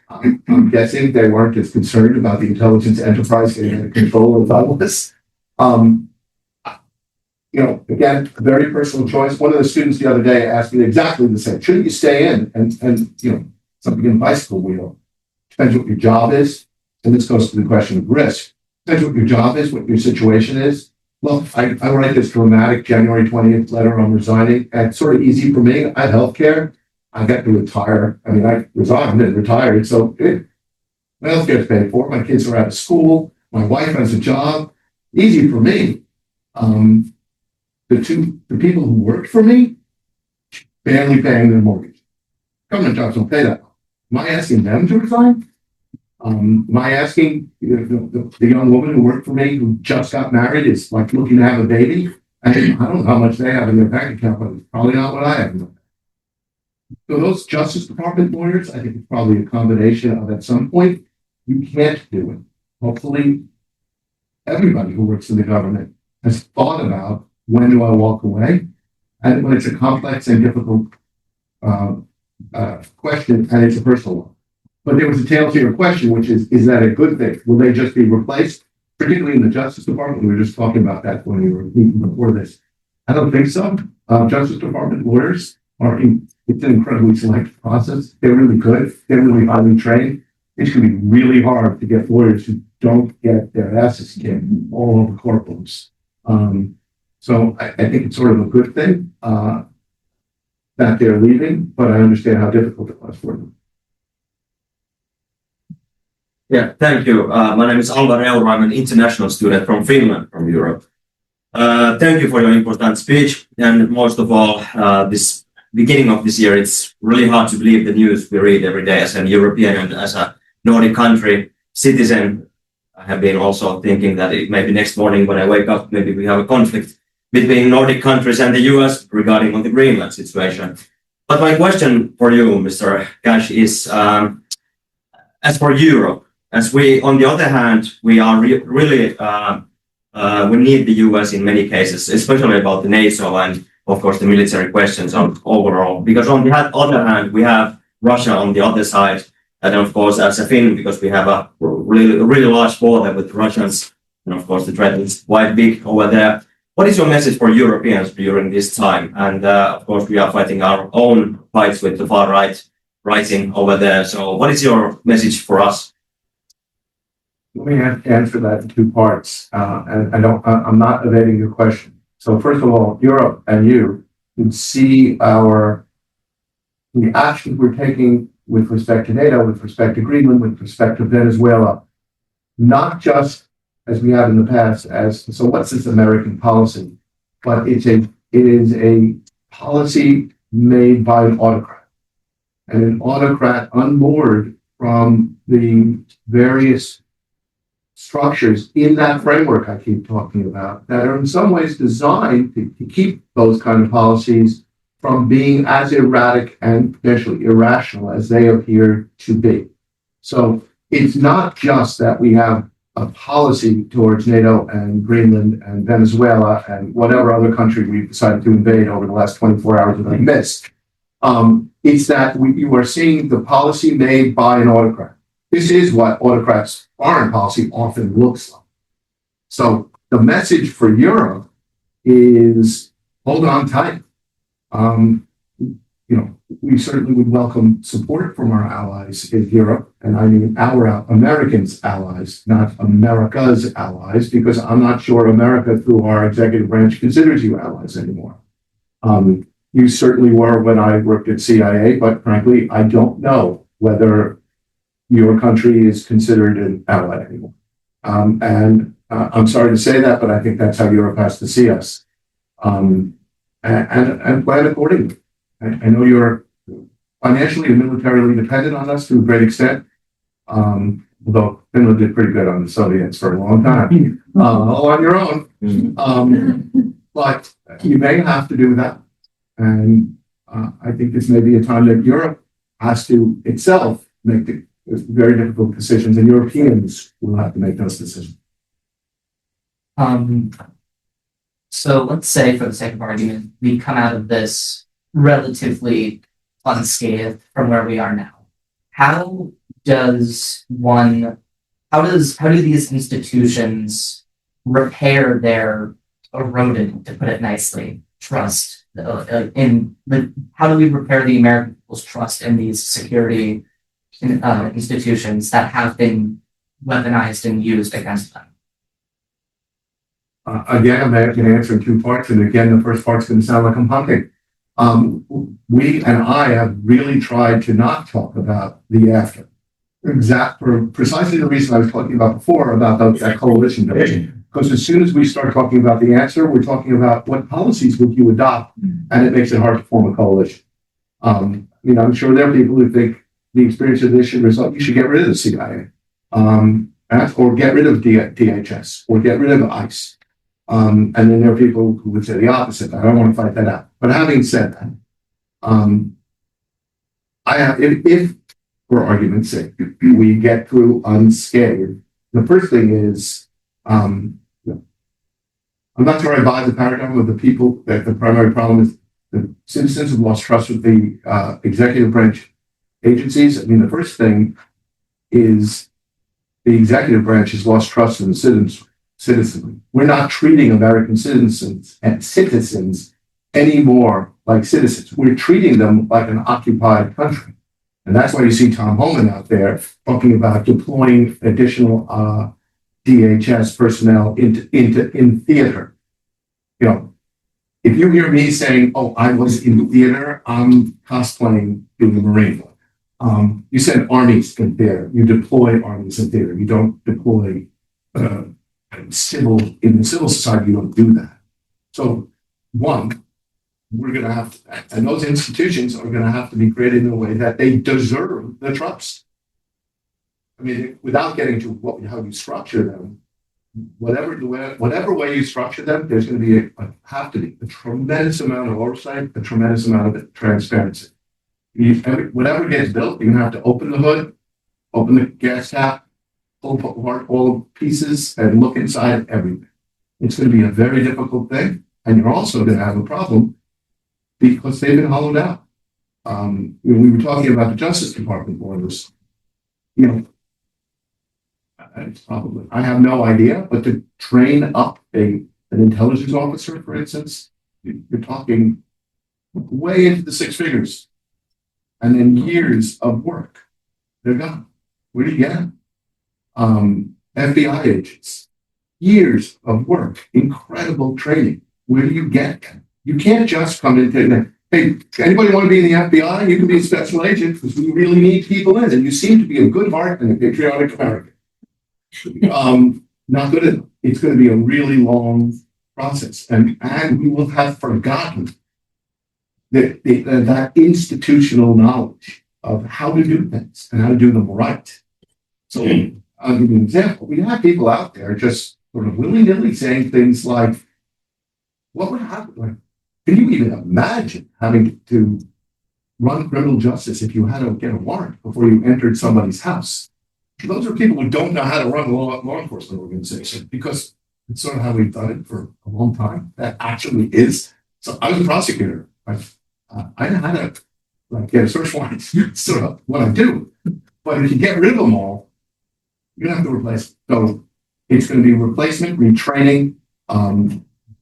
Speaker 2: I'm guessing they weren't as concerned about the intelligence enterprise getting under control as I was. Again, a very personal choice. One of the students the other day asked me exactly the same. Shouldn't you stay in and something in bicycle wheel? Depends what your job is. And this goes to the question of risk. Depends what your job is, what your situation is. Well, I write this dramatic January 20th letter on resigning. And it's sort of easy for me. I have healthcare. I got to retire. I mean, I resigned and retired. So my healthcare is paid for. My kids are out of school. My wife has a job. Easy for me. The people who worked for me, barely paying their mortgage. Government jobs don't pay that. Am I asking them to resign? Am I asking the young woman who worked for me, who just got married, is like looking to have a baby? I don't know how much they have in their bank account, but it's probably not what I have. So those Justice Department lawyers, I think it's probably a combination of, at some point, you can't do it. Hopefully, everybody who works in the government has thought about, when do I walk away? And when it's a complex and difficult question, and it's a personal one. But there was a tail to your question, which is that a good thing? Will they just be replaced? Particularly in the Justice Department, we were just talking about that when we were meeting before this. I don't think so. Justice Department lawyers it's an incredibly selective process. They're really good. They're really highly trained. It's going to be really hard to get lawyers who don't get their asses kicked all over courtrooms. So I think it's sort of a good thing that they're leaving, but I understand how difficult it was for them.
Speaker 5: Yeah, thank you. My name is Alvar Euro. I'm an international student from Finland, from Europe. Thank you for your important speech. And most of all, this beginning of this year, it's really hard to believe the news we read every day as a European and as a Nordic country citizen. I have been also thinking that maybe next morning when I wake up, maybe we have a conflict between Nordic countries and the US regarding on the Greenland situation. But my question for you, Mr. Cash, is as for Europe, as we, on the other hand, we are really, we need the US in many cases, especially about the NATO and, of course, the military questions on overall. Because on the other hand, we have Russia on the other side, And of course, as a Finn, because we have a really large border with the Russians, and of course the threat is quite big over there. What is your message for Europeans during this time? And of course, we are fighting our own fights with the far right rising over there. So what is your message for us?
Speaker 2: Let me answer that in two parts. And I'm not evading your question. So first of all, Europe and you can see the actions we're taking with respect to NATO, with respect to Greenland, with respect to Venezuela, not just as we have in the past so what's this American policy? But it is a policy made by an autocrat. And an autocrat unmoored from the various structures in that framework I keep talking about that are in some ways designed to keep those kind of policies from being as erratic and potentially irrational as they appear to be. So it's not just that we have a policy towards NATO and Greenland and Venezuela and whatever other country we've decided to invade over the last 24 hours that I missed. It's that you are seeing the policy made by an autocrat. This is what autocrats' foreign policy often looks like. So the message for Europe is hold on tight. We certainly would welcome support from our allies in Europe, and I mean our Americans' allies, not America's allies, because I'm not sure America, through our executive branch, considers you allies anymore. You certainly were when I worked at CIA, but frankly, I don't know whether your country is considered an ally anymore. And I'm sorry to say that, but I think that's how Europe has to see us. And plan accordingly. I know you're financially and militarily dependent on us to a great extent, although Finland did pretty good on the Soviets for a long time, all on your own. But you may have to do that. And I think this may be a time that Europe has to itself make the very difficult decisions, and Europeans will have to make those decisions.
Speaker 6: So let's say, for the sake of argument, we come out of this relatively unscathed from where we are now. How do these institutions repair their eroded, to put it nicely, trust how do we repair the American people's trust in these security institutions that have been weaponized and used against them?
Speaker 2: Again, I'm going to answer in two parts, and again, the first part's going to sound like I'm punting. We and I have really tried to not talk about the after, for precisely the reason I was talking about before about that coalition division. Because as soon as we start talking about the answer, we're talking about what policies would you adopt, and it makes it hard to form a coalition. I'm sure there are people who think the experience of this should result, you should get rid of the CIA, or get rid of DHS, or get rid of ICE. And then there are people who would say the opposite. I don't want to fight that out. But having said that, if for argument's sake, we get through unscathed, the first thing is, I'm not sure I buy the paradigm of the people that the primary problem is the citizens have lost trust with the executive branch agencies. I mean, the first thing is the executive branch has lost trust in the citizenry. We're not treating American citizens anymore like citizens. We're treating them like an occupied country. And that's why you see Tom Homan out there talking about deploying additional DHS personnel in theater. If you hear me saying, "Oh, I was in theater," I'm cosplaying being a Marine. You said armies in theater. You deploy armies in theater. You don't deploy in the civil society. You don't do that. So, one, we're going to have to, and those institutions are going to have to be created in a way that they deserve the trust. I mean, without getting to how you structure them, whatever way you structure them, there's going to be a tremendous amount of oversight, a tremendous amount of transparency. Whatever gets built, you're going to have to open the hood, open the gas tap, pull apart all the pieces, and look inside everything. It's going to be a very difficult thing, and you're also going to have a problem because they've been hollowed out. We were talking about the Justice Department borders. you know, it's probably, I have no idea, but to train up an intelligence officer, for instance, you're talking way into the six figures. And then years of work. They're gone. Where do you get them? FBI agents, years of work, incredible training. Where do you get them? You can't just come into, hey, anybody want to be in the FBI? You can be a special agent because we really need people in, and you seem to be a good heart and a patriotic American. Not good enough. It's going to be a really long process, and we will have forgotten that institutional knowledge of how to do things and how to do them right. So I'll give you an example. We have people out there just sort of willy-nilly saying things like, what would happen? Like, can you even imagine having to run criminal justice if you had to get a warrant before you entered somebody's house? Those are people who don't know how to run a law enforcement organization, because it's sort of how we've done it for a long time. That actually is. So I was a prosecutor. I know how to get a search warrant, sort of what I do. But if you get rid of them all, you're gonna have to replace them. So it's going to be replacement, retraining,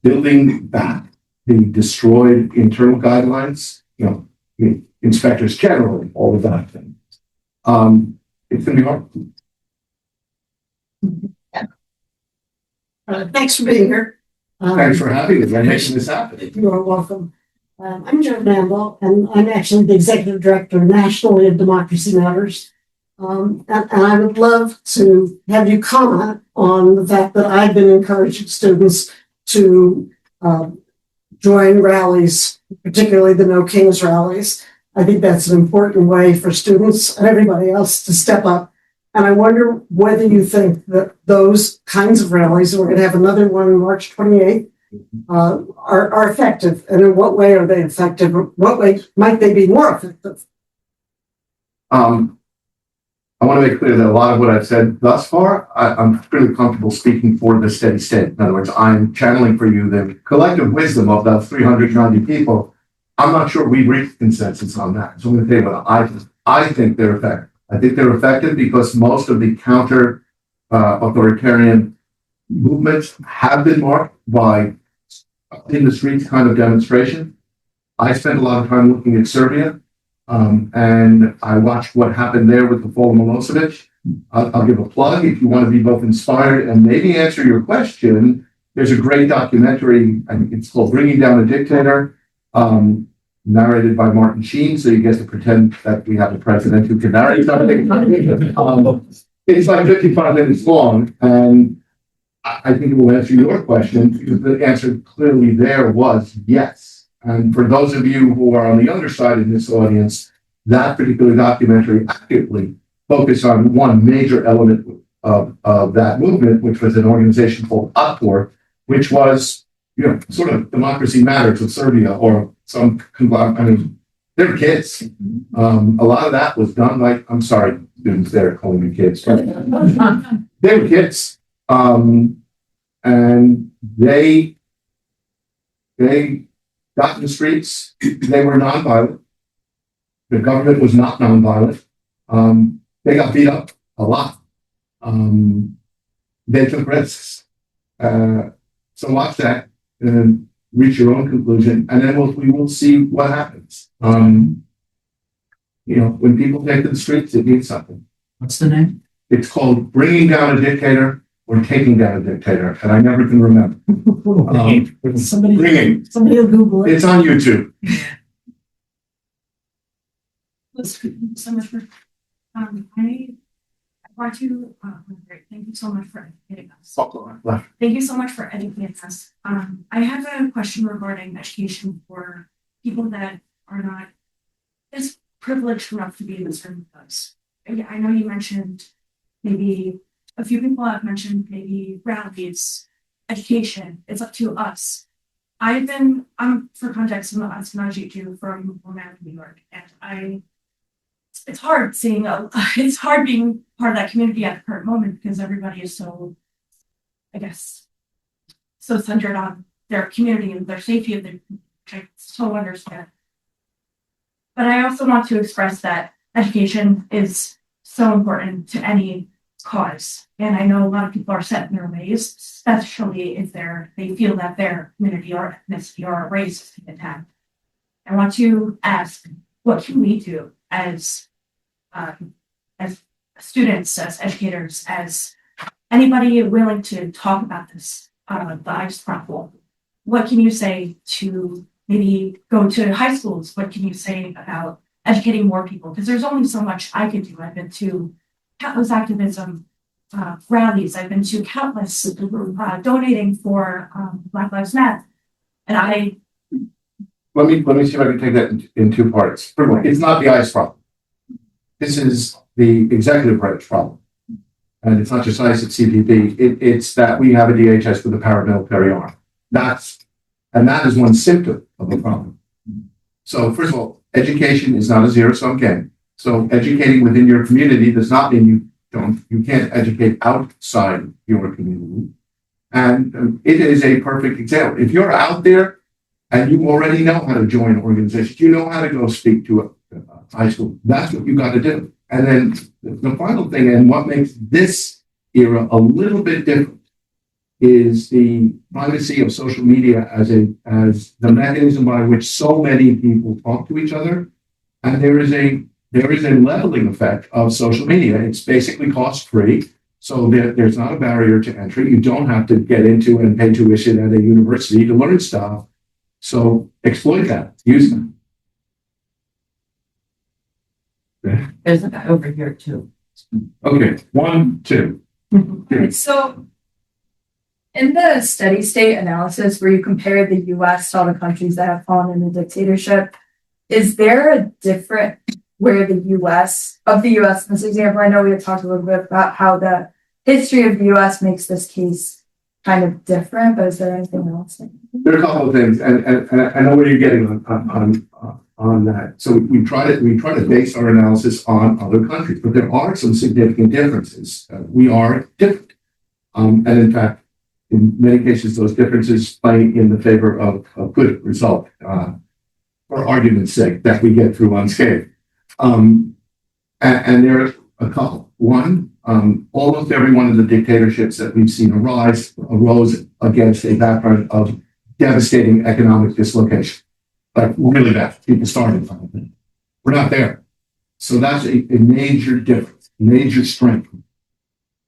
Speaker 2: building back the destroyed internal guidelines, inspectors generally, all of that thing. It's going to be hard.
Speaker 7: Thanks for being here.
Speaker 2: Thanks for having us and making this happen.
Speaker 7: You are welcome. I'm Joe Mandel, and I'm actually the executive director nationally of Democracy Matters. And I would love to have you comment on the fact that I've been encouraging students to join rallies, particularly the No Kings rallies. I think that's an important way for students and everybody else to step up. And I wonder whether you think that those kinds of rallies, and we're going to have another one on March 28th, are effective, and in what way are they effective? Or what way might they be more effective?
Speaker 2: I want to make clear that a lot of what I've said thus far, I'm really comfortable speaking for the steady state. In other words, I'm channeling for you the collective wisdom of those 390 people. I'm not sure we've reached consensus on that. So I'm going to tell you what I think they're effective. I think they're effective because most of the counter authoritarian movements have been marked by in the streets kind of demonstration. I spent a lot of time looking at Serbia, and I watched what happened there with the fall of Milosevic. I'll give a plug if you want to be both inspired and maybe answer your question. There's a great documentary, I think it's called Bringing Down a Dictator, narrated by Martin Sheen, so you get to pretend that we have a president who can narrate something. It's like 55 minutes long, and I think it will answer your question, because the answer clearly there was yes. And for those of you who are on the other side in this audience, that particular documentary actively focused on one major element of that movement, which was an organization called UPOR, which was, sort of Democracy Matters of Serbia, or some, they're kids. A lot of that was done by, I'm sorry, students there calling me kids. They were kids. And they got in the streets. They were nonviolent. The government was not nonviolent. They got beat up a lot. They took risks. So watch that and reach your own conclusion, and then we will see what happens. When people take to the streets, it means something.
Speaker 3: What's the name?
Speaker 2: It's called Bringing Down a Dictator or Taking Down a Dictator, and I never can remember.
Speaker 7: Somebody will Google it.
Speaker 2: It's on YouTube.
Speaker 8: Thank you so much for thank you so much for educating us. Thank you so much for educating us. I have a question regarding education for people that are not as privileged enough to be in this room with us. I know you mentioned maybe a few people have mentioned maybe rallies, education. It's up to us. I'm for context, I'm an SUNY from Long Island, New York, and it's hard it's hard being part of that community at the current moment because everybody is so, I guess, so centered on their community and their safety of their, which I so understand. But I also want to express that education is so important to any cause. And I know a lot of people are set in their ways, especially if they feel that their community or ethnicity or race is being attacked. I want to ask, what can we do as students, as educators, as anybody willing to talk about this, the ICE problem? What can you say to maybe go to high schools? What can you say about educating more people? Because there's only so much I can do. I've been to countless activism rallies. I've been to countless donating for Black Lives Matter. And
Speaker 2: Let me see if I can take that in two parts. First of all, it's not the ICE problem. This is the executive branch problem. And it's not just ICE, it's CPP. It's that we have a DHS with a paramilitary arm. That is one symptom of the problem. So first of all, education is not a zero-sum game. So educating within your community does not mean you can't educate outside your community. And it is a perfect example. If you're out there and you already know how to join organizations, you know how to go speak to a high school, that's what you got to do. And then the final thing, and what makes this era a little bit different, is the primacy of social media as the mechanism by which so many people talk to each other. And there is a leveling effect of social media. It's basically cost-free, so there's not a barrier to entry. You don't have to get into and pay tuition at a university to learn stuff. So exploit that, use them.
Speaker 3: There's a guy over here too.
Speaker 2: Okay, 1, 2.
Speaker 9: So in the steady state analysis where you compare the US to all the countries that have fallen into dictatorship, is there a different where the US in this example, I know we had talked a little bit about how the history of the US makes this case kind of different, but is there anything else?
Speaker 2: There are a couple of things, and I know where you're getting on that. So we try to base our analysis on other countries, but there are some significant differences. We are different, and in fact, in many cases, those differences play in the favor of a good result, for argument's sake, that we get through unscathed. And there are a couple. One, almost every one of the dictatorships that we've seen arose against a background of devastating economic dislocation. Like really bad. People starving from it. We're not there. So that's a major difference, major strength.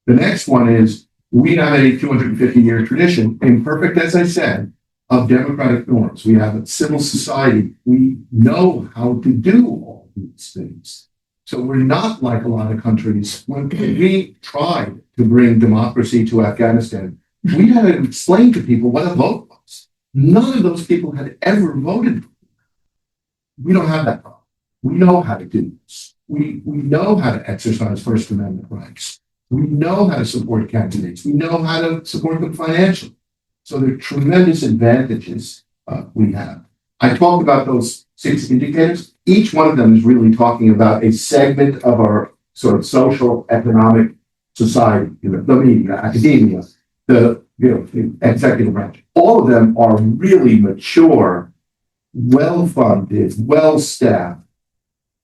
Speaker 2: The next one is we have a 250-year tradition, imperfect as I said, of democratic norms. We have a civil society. We know how to do all these things. So we're not like a lot of countries. When we tried to bring democracy to Afghanistan, we had to explain to people what a vote was. None of those people had ever voted. We don't have that problem. We know how to do this. We know how to exercise First Amendment rights. We know how to support candidates. We know how to support them financially. So there are tremendous advantages we have. I talked about those 6 indicators. Each one of them is really talking about a segment of our sort of social, economic society, the media, academia, the executive branch. All of them are really mature, well-funded, well-staffed.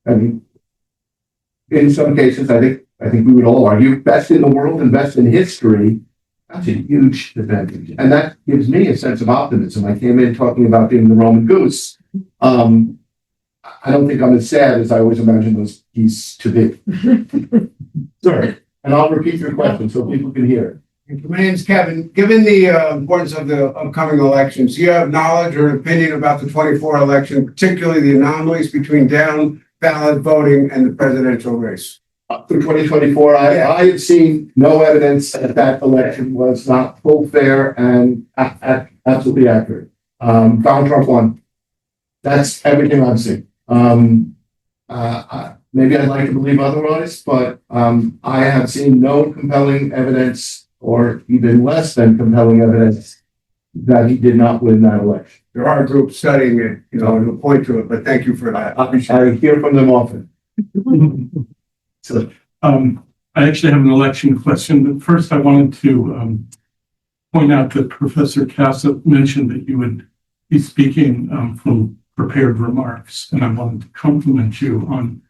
Speaker 2: I mean, in some cases, I think we would all argue, best in the world and best in history. That's a huge advantage. And that gives me a sense of optimism. I came in talking about being the Roman goose. I don't think I'm as sad as I always imagined those geese to be. Sorry. And I'll repeat your question so people can hear it.
Speaker 10: My name's Kevin. Given the importance of the upcoming elections, do you have knowledge or an opinion about the 24 election, particularly the anomalies between down ballot voting and the presidential race?
Speaker 2: For 2024, I have seen no evidence that election was not full, fair, and absolutely accurate. Donald Trump won. That's everything I've seen. Maybe I'd like to believe otherwise, but I have seen no compelling evidence, or even less than compelling evidence, that he did not win that election.
Speaker 10: There are groups studying it, to point to it, but thank you for that.
Speaker 2: I hear from them often.
Speaker 11: So, I actually have an election question, but first I wanted to point out that Professor Casa mentioned that you would be speaking from prepared remarks, and I wanted to compliment you on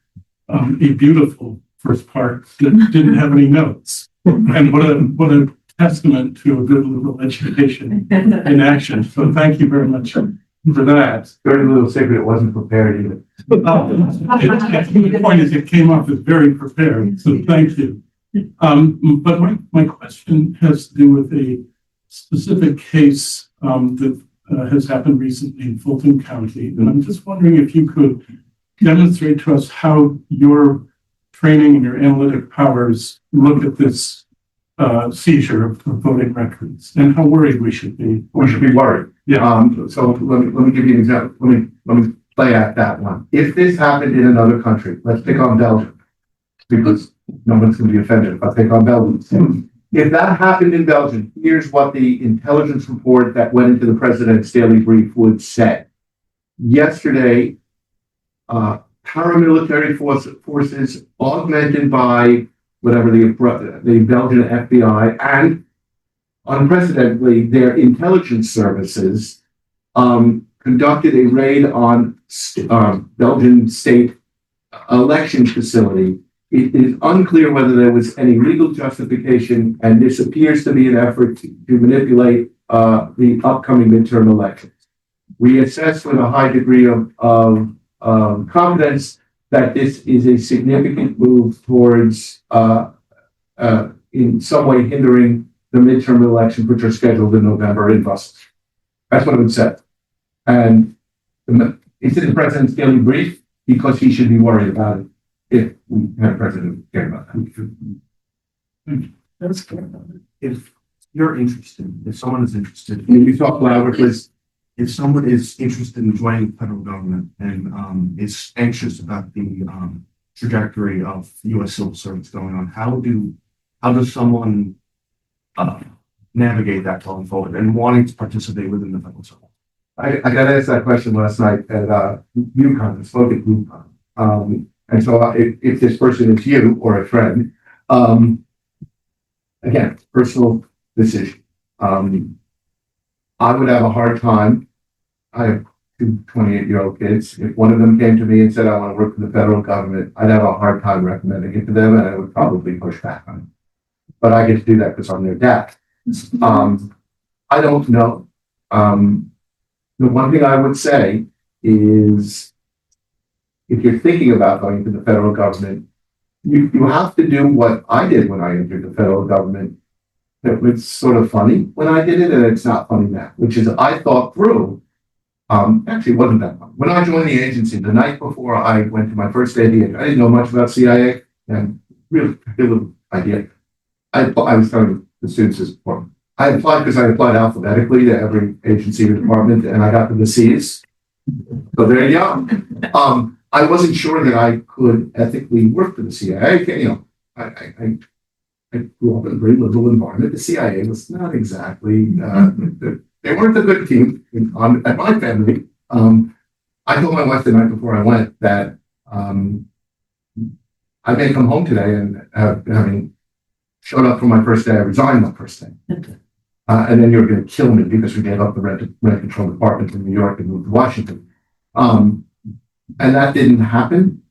Speaker 11: a beautiful first part that didn't have any notes. And what a testament to a good liberal education in action. So thank you very much for that.
Speaker 2: Very little secret, it wasn't prepared either.
Speaker 11: The point is, it came off as very prepared, so thank you. But my question has to do with a specific case that has happened recently in Fulton County. And I'm just wondering if you could demonstrate to us how your training and your analytic powers look at this seizure of voting records and how worried we should be.
Speaker 2: We should be worried.
Speaker 11: Yeah.
Speaker 2: So let me give you an example. Let me play at that one. If this happened in another country, let's pick on Belgium, because no one's going to be offended if I pick on Belgium. If that happened in Belgium, here's what the intelligence report that went into the president's daily brief would say. Yesterday, paramilitary forces augmented by whatever the Belgian FBI and unprecedentedly their intelligence services conducted a raid on Belgian state election facility. It is unclear whether there was any legal justification, and this appears to be an effort to manipulate the upcoming midterm elections. We assess with a high degree of confidence that this is a significant move towards, in some way, hindering the midterm elections, which are scheduled in November in Brussels. That's what it would say. And it's in the president's daily brief because he should be worried about it if we had a president who cared about that.
Speaker 11: That's good about it.
Speaker 12: If you're interested, if someone is interested,
Speaker 2: Can you talk louder, please?
Speaker 12: if someone is interested in joining the federal government and is anxious about the trajectory of U.S. civil service going on, how does someone navigate that going forward and wanting to participate within the federal service?
Speaker 2: I got asked that question last night at UConn, I spoke at UConn. And so if this person is you or a friend, again, personal decision. I would have a hard time. I have two 28-year-old kids. If one of them came to me and said, I want to work for the federal government, I'd have a hard time recommending it to them, and I would probably push back on it. But I get to do that because I'm their dad. I don't know. The one thing I would say is, if you're thinking about going to the federal government, you have to do what I did when I entered the federal government. It was sort of funny when I did it, and it's not funny now, which is I thought through, actually it wasn't that fun. When I joined the agency, the night before I went to my first day, I didn't know much about CIA, and really little idea. I was telling the students this before. I applied because I applied alphabetically to every agency or department, and I got to the C's. So there you go. I wasn't sure that I could ethically work for the CIA. I grew up in a very liberal environment. The CIA was not exactly, they weren't a good team at my family. I told my wife the night before I went that I may come home today and having showed up for my first day, I resigned my first day. And then you're going to kill me because we gave up the rent control department in New York and moved to Washington. And that didn't happen.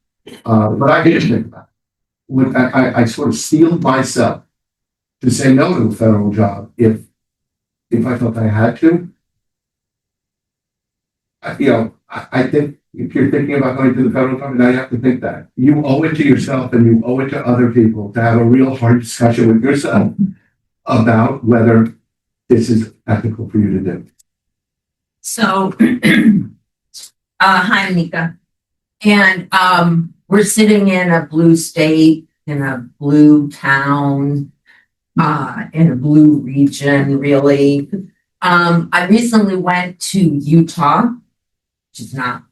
Speaker 2: But I did think about it. I sort of steeled myself to say no to a federal job if I felt I had to. I think if you're thinking about going to the federal government, now you have to think that. You owe it to yourself and you owe it to other people to have a real hard discussion with yourself about whether this is ethical for you to do.
Speaker 13: So, hi, Mika. And we're sitting in a blue state, in a blue town, in a blue region, really. I recently went to Utah, which is not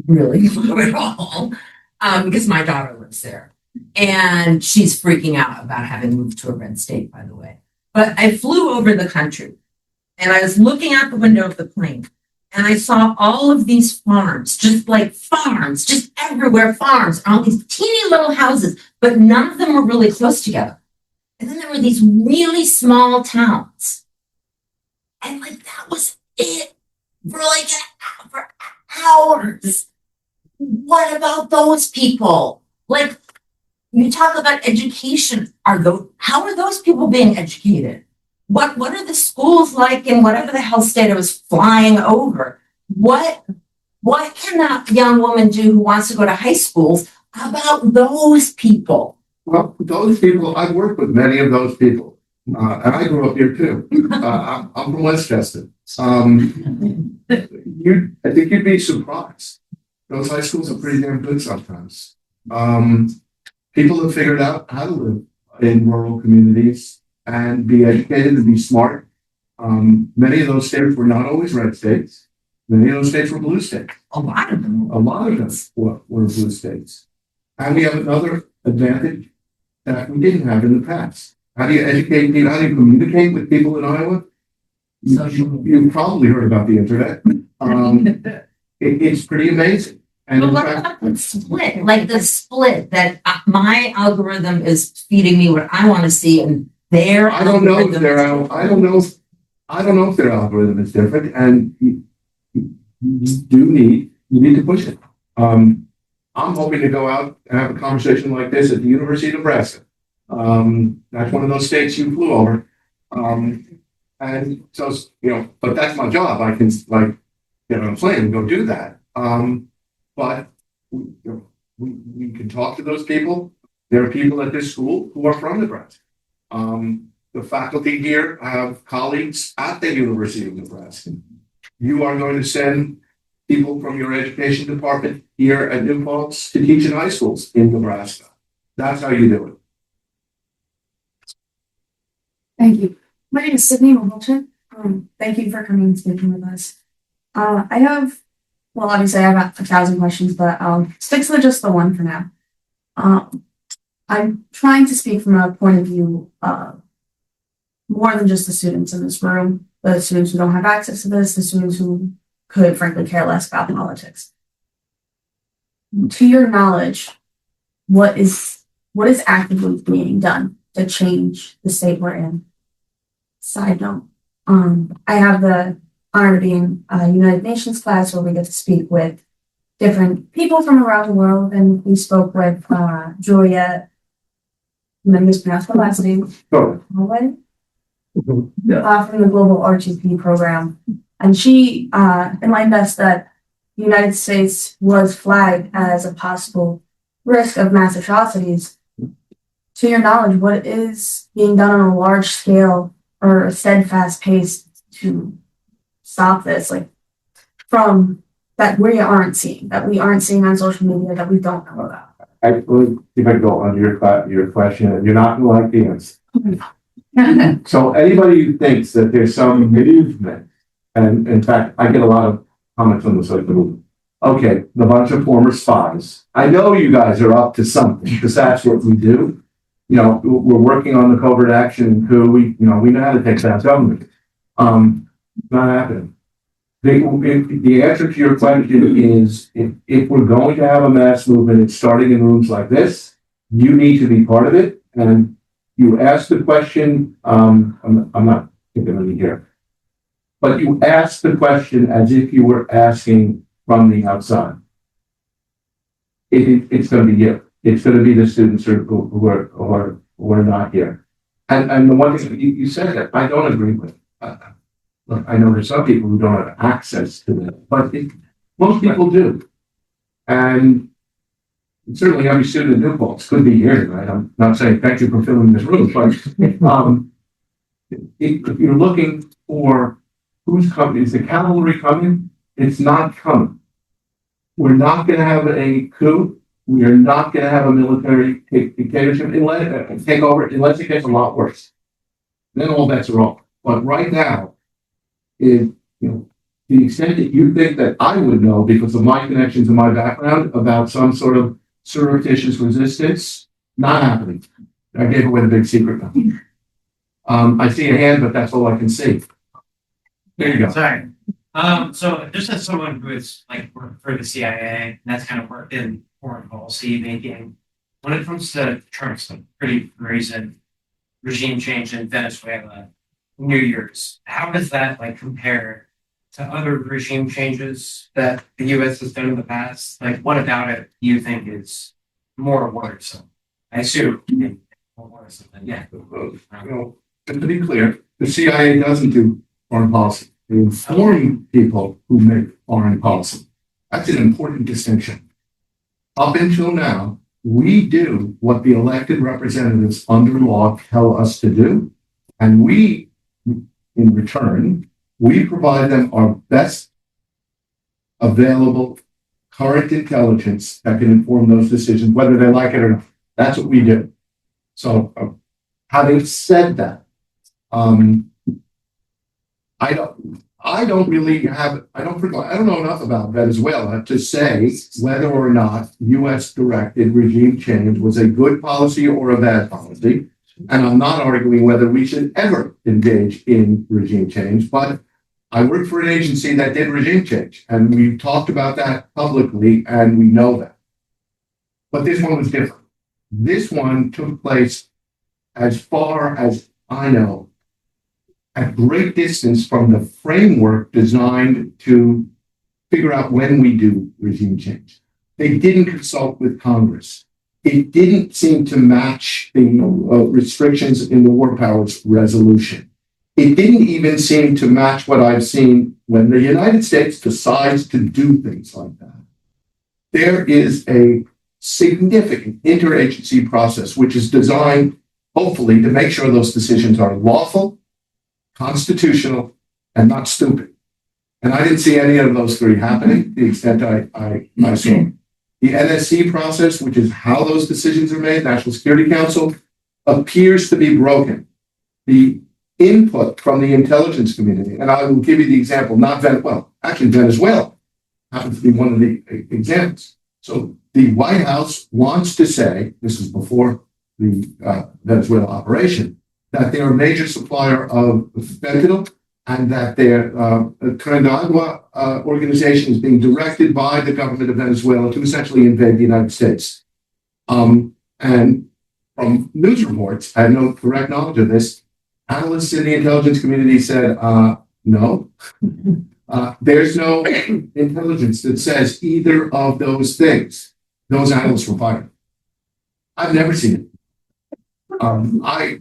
Speaker 13: really blue at all, because my daughter lives there. And she's freaking out about having moved to a red state, by the way. But I flew over the country, and I was looking out the window of the plane. And I saw all of these farms, just like farms, just everywhere farms, all these teeny little houses, but none of them were really close together. And then there were these really small towns. And like, that was it for like for hours. What about those people? Like, you talk about education. How are those people being educated? What are the schools like in whatever the hell state I was flying over? What can that young woman do who wants to go to high schools about those people?
Speaker 2: Well, those people, I've worked with many of those people, and I grew up here too. I'm from Westchester. I think you'd be surprised. Those high schools are pretty damn good sometimes. People have figured out how to live in rural communities and be educated and be smart. Many of those states were not always red states. Many of those states were blue states.
Speaker 13: A lot of them.
Speaker 2: A lot of them were blue states. And we have another advantage that we didn't have in the past. How do you educate people? How do you communicate with people in Iowa? You've probably heard about the internet. It's pretty amazing. And
Speaker 13: But
Speaker 2: in
Speaker 13: what
Speaker 2: fact,
Speaker 13: about the split? Like the split that my algorithm is feeding me what I want to see, and their
Speaker 2: I don't know if
Speaker 13: algorithm
Speaker 2: their
Speaker 13: is-
Speaker 2: I don't know if their algorithm is different, and you need to push it. I'm hoping to go out and have a conversation like this at the University of Nebraska. That's one of those states you flew over. And so, but that's my job. I can get on a plane and go do that. But we can talk to those people. There are people at this school who are from Nebraska. The faculty here have colleagues at the University of Nebraska. You are going to send people from your education department here at New Paltz to teach in high schools in Nebraska. That's how you do it.
Speaker 8: Thank you. My name is Sydney Hamilton. Thank you for coming and speaking with us. Obviously I have 1,000 questions, but I'll stick to just the one for now. I'm trying to speak from a point of view more than just the students in this room, the students who don't have access to this, the students who could frankly care less about politics. To your knowledge, what is actively being done to change the state we're in? Side note, I have the honor of being a United Nations class where we get to speak with different people from around the world, and we spoke with Julia, and then mispronounced her last name,
Speaker 2: Sure.
Speaker 8: from the Global RTP program, and she enlightened us that the United States was flagged as a possible risk of mass atrocities. To your knowledge, what is being done on a large scale or a steadfast pace to stop this, like from that we aren't seeing on social media, that we don't know about?
Speaker 2: Actually, if I go on your question, you're not going to like the answer. So anybody who thinks that there's some movement, and in fact, I get a lot of comments on this, like the movement. Okay, the bunch of former spies. I know you guys are up to something because that's what we do. We're working on the covert action coup. We know how to take down government. Not happening. The answer to your question is if we're going to have a mass movement, it's starting in rooms like this. You need to be part of it. And you ask the question, I'm not thinking of it here, but you ask the question as if you were asking from the outside. It's going to be you. It's going to be the students who are not here. And the one thing you said that I don't agree with. Look, I know there's some people who don't have access to it, but most people do. And certainly every student in New Paltz could be here tonight. I'm not saying thank you for filling this room, but if you're looking for who's coming, is the cavalry coming? It's not coming. We're not going to have a coup. We are not going to have a military dictatorship takeover unless it gets a lot worse. Then all bets are off. But right now, the extent that you think that I would know because of my connections and my background about some sort of surreptitious resistance, not happening. I gave away the big secret now. I see a hand, but that's all I can see. There you go.
Speaker 3: Sorry. So just as someone who is worked for the CIA, and that's kind of worked in foreign policy making, when it comes to Trump's pretty recent regime change in Venezuela, New Year's, how does that compare to other regime changes that the U.S. has done in the past? What about it do you think is more worrisome? I assume. Yeah.
Speaker 2: Just to be clear, the CIA doesn't do foreign policy. They inform people who make foreign policy. That's an important distinction. Up until now, we do what the elected representatives under law tell us to do. And we, in return, we provide them our best available current intelligence that can inform those decisions, whether they like it or not. That's what we do. So, having said that, I don't know enough about Venezuela to say whether or not U.S. directed regime change was a good policy or a bad policy. And I'm not arguing whether we should ever engage in regime change, but I work for an agency that did regime change, and we've talked about that publicly, and we know that. But this one was different. This one took place, as far as I know, at great distance from the framework designed to figure out when we do regime change. They didn't consult with Congress. It didn't seem to match the restrictions in the War Powers Resolution. It didn't even seem to match what I've seen when the United States decides to do things like that. There is a significant interagency process which is designed, hopefully, to make sure those decisions are lawful, constitutional, and not stupid. And I didn't see any of those three happening to the extent I saw. The NSC process, which is how those decisions are made, National Security Council, appears to be broken. The input from the intelligence community, and I will give you the example, Venezuela happens to be one of the examples. So the White House wants to say, this is before the Venezuela operation, that they are a major supplier of fentanyl and that their Trinidad organization is being directed by the government of Venezuela to essentially invade the United States. And from news reports, I have no direct knowledge of this, analysts in the intelligence community said, no. There's no intelligence that says either of those things. Those analysts were fired. I've never seen it. I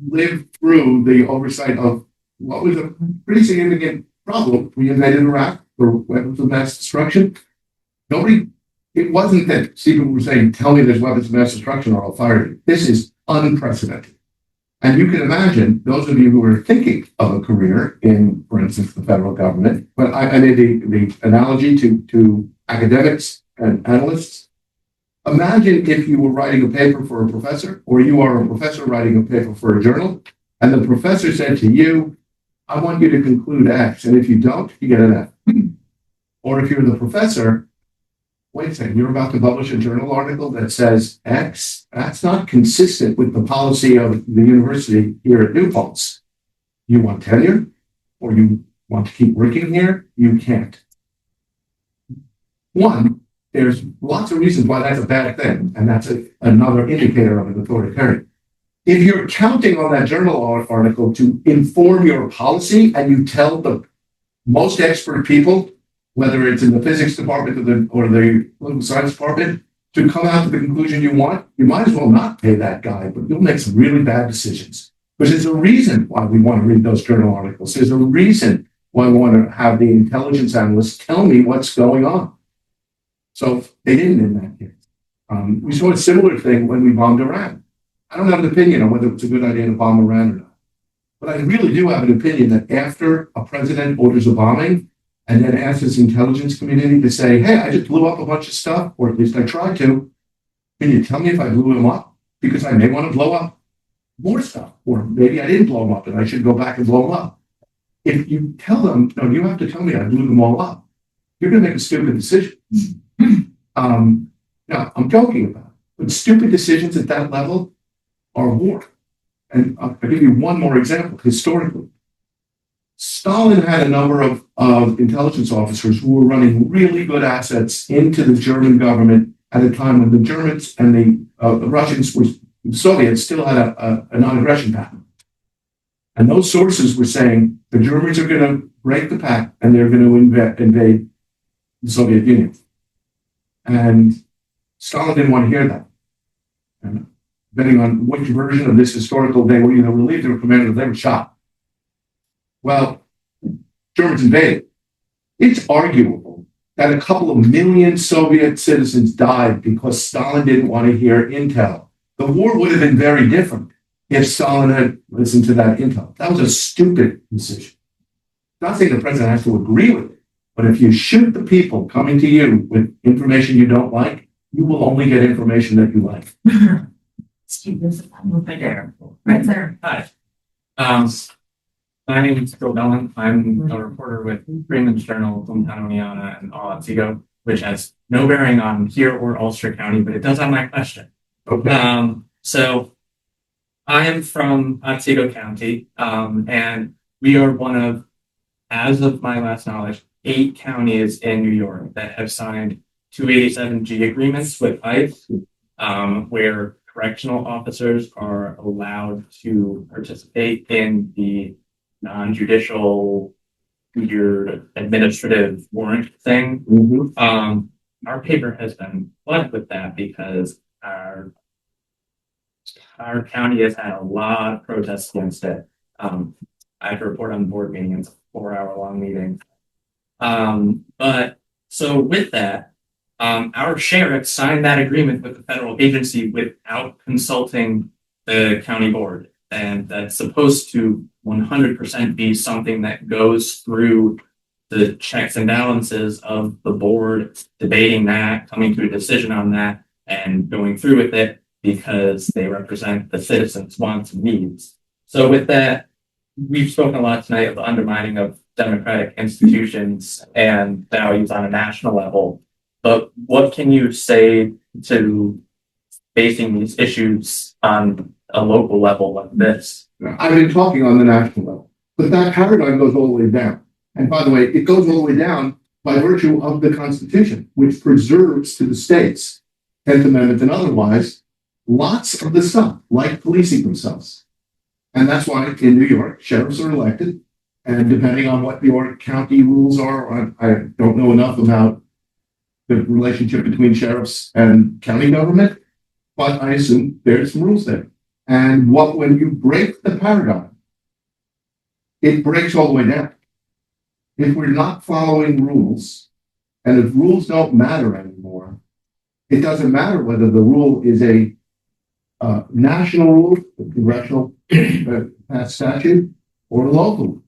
Speaker 2: lived through the oversight of what was a pretty significant problem. We invaded Iraq for weapons of mass destruction. It wasn't that people were saying, tell me there's weapons of mass destruction or I'll fire you. This is unprecedented. And you can imagine, those of you who are thinking of a career in, for instance, the federal government, but I made the analogy to academics and analysts. Imagine if you were writing a paper for a professor, or you are a professor writing a paper for a journal, and the professor said to you, I want you to conclude X, and if you don't, you get an F. Or if you're the professor, wait a second, you're about to publish a journal article that says X, that's not consistent with the policy of the university here at New Paltz. You want tenure, or you want to keep working here? You can't. One, there's lots of reasons why that's a bad thing, and that's another indicator of an authoritarian. If you're counting on that journal article to inform your policy and you tell the most expert people, whether it's in the physics department or the political science department, to come out to the conclusion you want, you might as well not pay that guy, but you'll make some really bad decisions. Because there's a reason why we want to read those journal articles. There's a reason why we want to have the intelligence analysts tell me what's going on. So they didn't in that case. We saw a similar thing when we bombed Iran. I don't have an opinion on whether it's a good idea to bomb Iran or not. But I really do have an opinion that after a president orders a bombing and then asks his intelligence community to say, hey, I just blew up a bunch of stuff, or at least I tried to. Can you tell me if I blew them up? Because I may want to blow up more stuff. Or maybe I didn't blow them up and I should go back and blow them up. If you tell them, no, you have to tell me I blew them all up, you're going to make a stupid decision. Now, I'm joking about it, but stupid decisions at that level are war. And I'll give you one more example. Historically, Stalin had a number of intelligence officers who were running really good assets into the German government at a time when the Germans and the Russians the Soviets still had a non-aggression pact. And those sources were saying the Germans are going to break the pact and they're going to invade the Soviet Union. And Stalin didn't want to hear that. And depending on which version of this historical they were either relieved or commanded, they were shot. Well, Germans invaded. It's arguable that a couple of million Soviet citizens died because Stalin didn't want to hear intel. The war would have been very different if Stalin had listened to that intel. That was a stupid decision. Not saying the president has to agree with it, but if you shoot the people coming to you with information you don't like, you will only get information that you like.
Speaker 9: Steve, there's a right there, right there.
Speaker 14: Hi. My name is Phil Bellin. I'm a reporter with Freeman's Journal, Hometown Oneonta, and All Otsego, which has no bearing on here or Ulster County, but it does have my question.
Speaker 2: Okay.
Speaker 14: So I am from Otsego County, and we are one of, as of my last knowledge, 8 counties in New York that have signed 287G agreements with ICE, where correctional officers are allowed to participate in the non-judicial, weird administrative warrant thing. Our paper has been flooded with that because our county has had a lot of protests against it. I have to report on the board meeting. It's a 4-hour-long meeting. But so with that, our sheriff signed that agreement with the federal agency without consulting the county board. And that's supposed to 100% be something that goes through the checks and balances of the board, debating that, coming to a decision on that, and going through with it because they represent the citizens' wants and needs. So with that, we've spoken a lot tonight of the undermining of democratic institutions and values on a national level. But what can you say to facing these issues on a local level like this?
Speaker 2: I've been talking on the national level, but that paradigm goes all the way down. And by the way, it goes all the way down by virtue of the Constitution, which preserves to the states, 10th Amendment and otherwise, lots of the stuff, like policing themselves. And that's why in New York, sheriffs are elected. And depending on what your county rules are, I don't know enough about the relationship between sheriffs and county government, but I assume there's some rules there. And when you break the paradigm, it breaks all the way down. If we're not following rules, and if rules don't matter anymore, it doesn't matter whether the rule is a national rule, a congressional passed statute, or a local.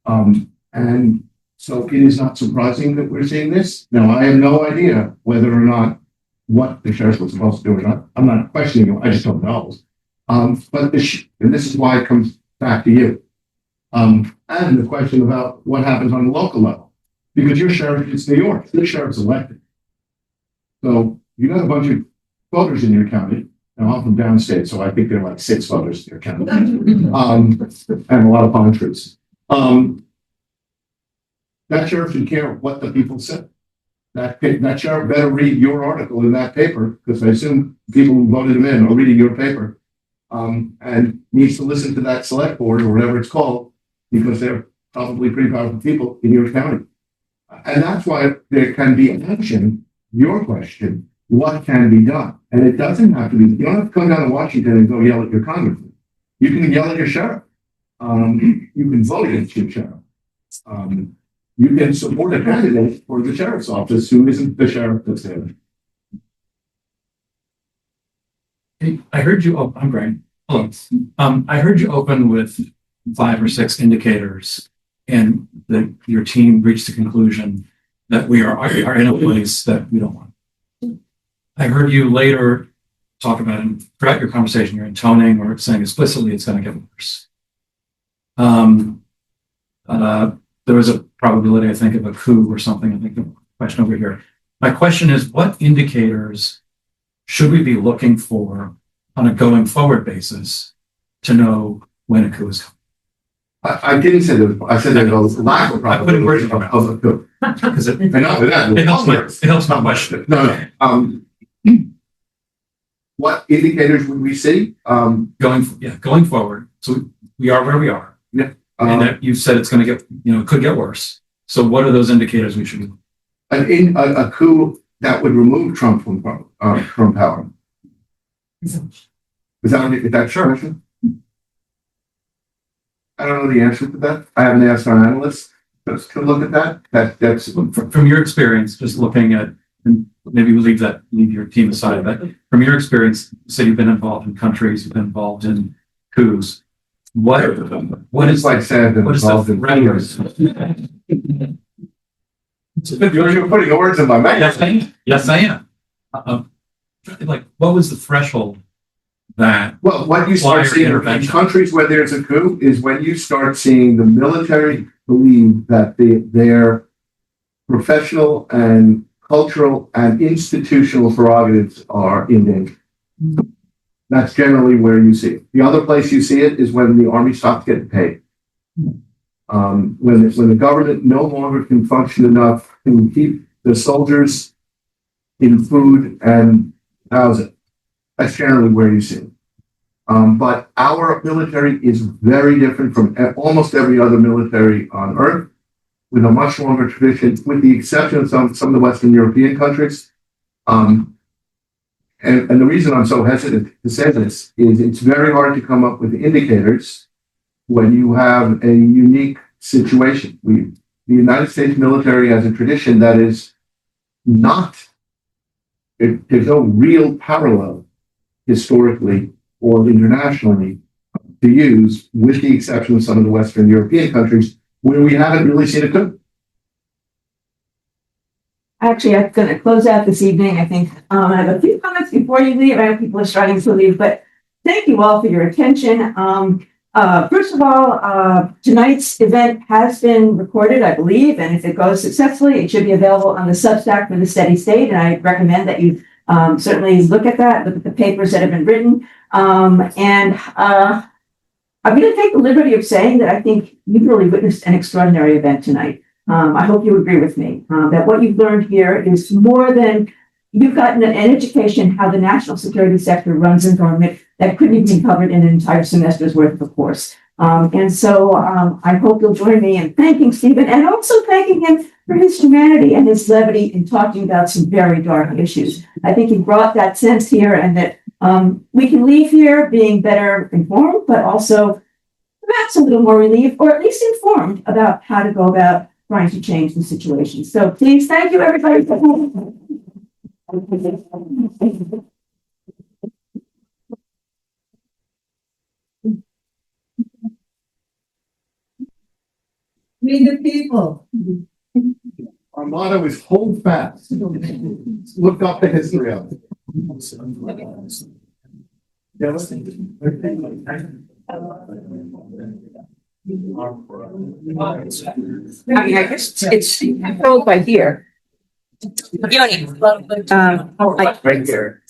Speaker 2: And so it is not surprising that we're seeing this. Now, I have no idea whether or not what the sheriff was supposed to do or not. I'm not questioning you. I just don't know. But and this is why it comes back to you. And the question about what happens on the local level, because your sheriff is New York, your sheriff's elected. So you got a bunch of voters in your county. Now I'm from downstate, so I think there are like 6 voters in your county, and a lot of palm trees. That sheriff should care what the people say. That sheriff better read your article in that paper, because I assume people who voted him in are reading your paper, and needs to listen to that select board or whatever it's called, because they're probably pretty powerful people in your county. And that's why there can be action. Your question, what can be done? And it doesn't have to be, you don't have to come down to Washington and go yell at your congressman. You can yell at your sheriff. You can vote against your sheriff. You can support a candidate for the sheriff's office who isn't the sheriff that's there.
Speaker 15: I heard you. I'm Brian. Hello. I heard you open with 5 or 6 indicators, and that your team reached the conclusion that we are in a place that we don't want. I heard you later talk about, and throughout your conversation, you're intoning or saying explicitly it's going to get worse. There was a probability, I think, of a coup or something. I think the question over here. My question is, what indicators should we be looking for on a going forward basis to know when a coup is coming?
Speaker 2: I didn't say that. I said that there was a lack of probability of a coup.
Speaker 15: Because it helps my question.
Speaker 2: No. What indicators would we see?
Speaker 15: Going forward. So we are where we are.
Speaker 2: Yeah.
Speaker 15: And that you said it's going to get, it could get worse. So what are those indicators we should be?
Speaker 2: A coup that would remove Trump from power. Is that sure? I don't know the answer to that. I haven't asked our analysts to look at that. That's
Speaker 15: From your experience, just looking at, and maybe we leave your team aside, but from your experience, say you've been involved in countries, you've been involved in coups. What is
Speaker 2: like said,
Speaker 15: what is
Speaker 2: involved
Speaker 15: the
Speaker 2: in
Speaker 15: threat?
Speaker 2: You're putting the words in my mouth.
Speaker 15: Yes, I am. Like, what was the threshold that?
Speaker 2: Well, what you start seeing in countries where there's a coup is when you start seeing the military believe that their professional and cultural and institutional prerogatives are in danger. That's generally where you see it. The other place you see it is when the army stops getting paid. When the government no longer can function enough to keep the soldiers in food and housing. That's generally where you see it. But our military is very different from almost every other military on earth, with a much longer tradition, with the exception of some of the Western European countries. And the reason I'm so hesitant to say this is it's very hard to come up with indicators when you have a unique situation. The United States military has a tradition that is not, there's no real parallel historically or internationally to use, with the exception of some of the Western European countries where we haven't really seen a coup.
Speaker 1: Actually, I'm going to close out this evening. I think I have a few comments before you leave. I know people are starting to leave, but thank you all for your attention. First of all, tonight's event has been recorded, I believe, and if it goes successfully, it should be available on the Substack for the Steady State, and I recommend that you certainly look at that, look at the papers that have been written. I'm going to take the liberty of saying that I think you've really witnessed an extraordinary event tonight. I hope you agree with me that what you've learned here is more than you've gotten an education how the national security sector runs in government that couldn't even be covered in an entire semester's worth of a course. And so I hope you'll join me in thanking Stephen and also thanking him for his humanity and his levity in talking about some very dark issues. I think he brought that sense here, and that we can leave here being better informed, but also perhaps a little more relieved, or at least informed about how to go about trying to change the situation. So please, thank you, everybody.
Speaker 7: We the people.
Speaker 2: Our motto is hold fast. Look up the history of it.
Speaker 1: I mean, I guess it's controlled by here. Yoni, like
Speaker 2: Right here.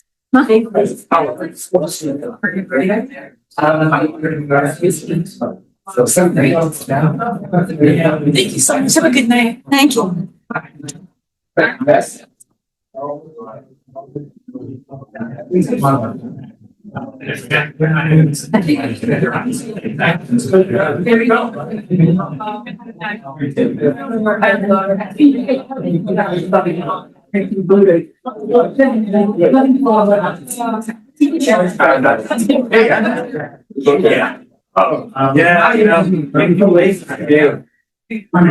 Speaker 1: So something else now. Thank you so much. Have a good night. Thank you.
Speaker 2: Yes.
Speaker 1: There we go.
Speaker 2: Yeah. Yeah, you know, maybe too late. Yeah. Well,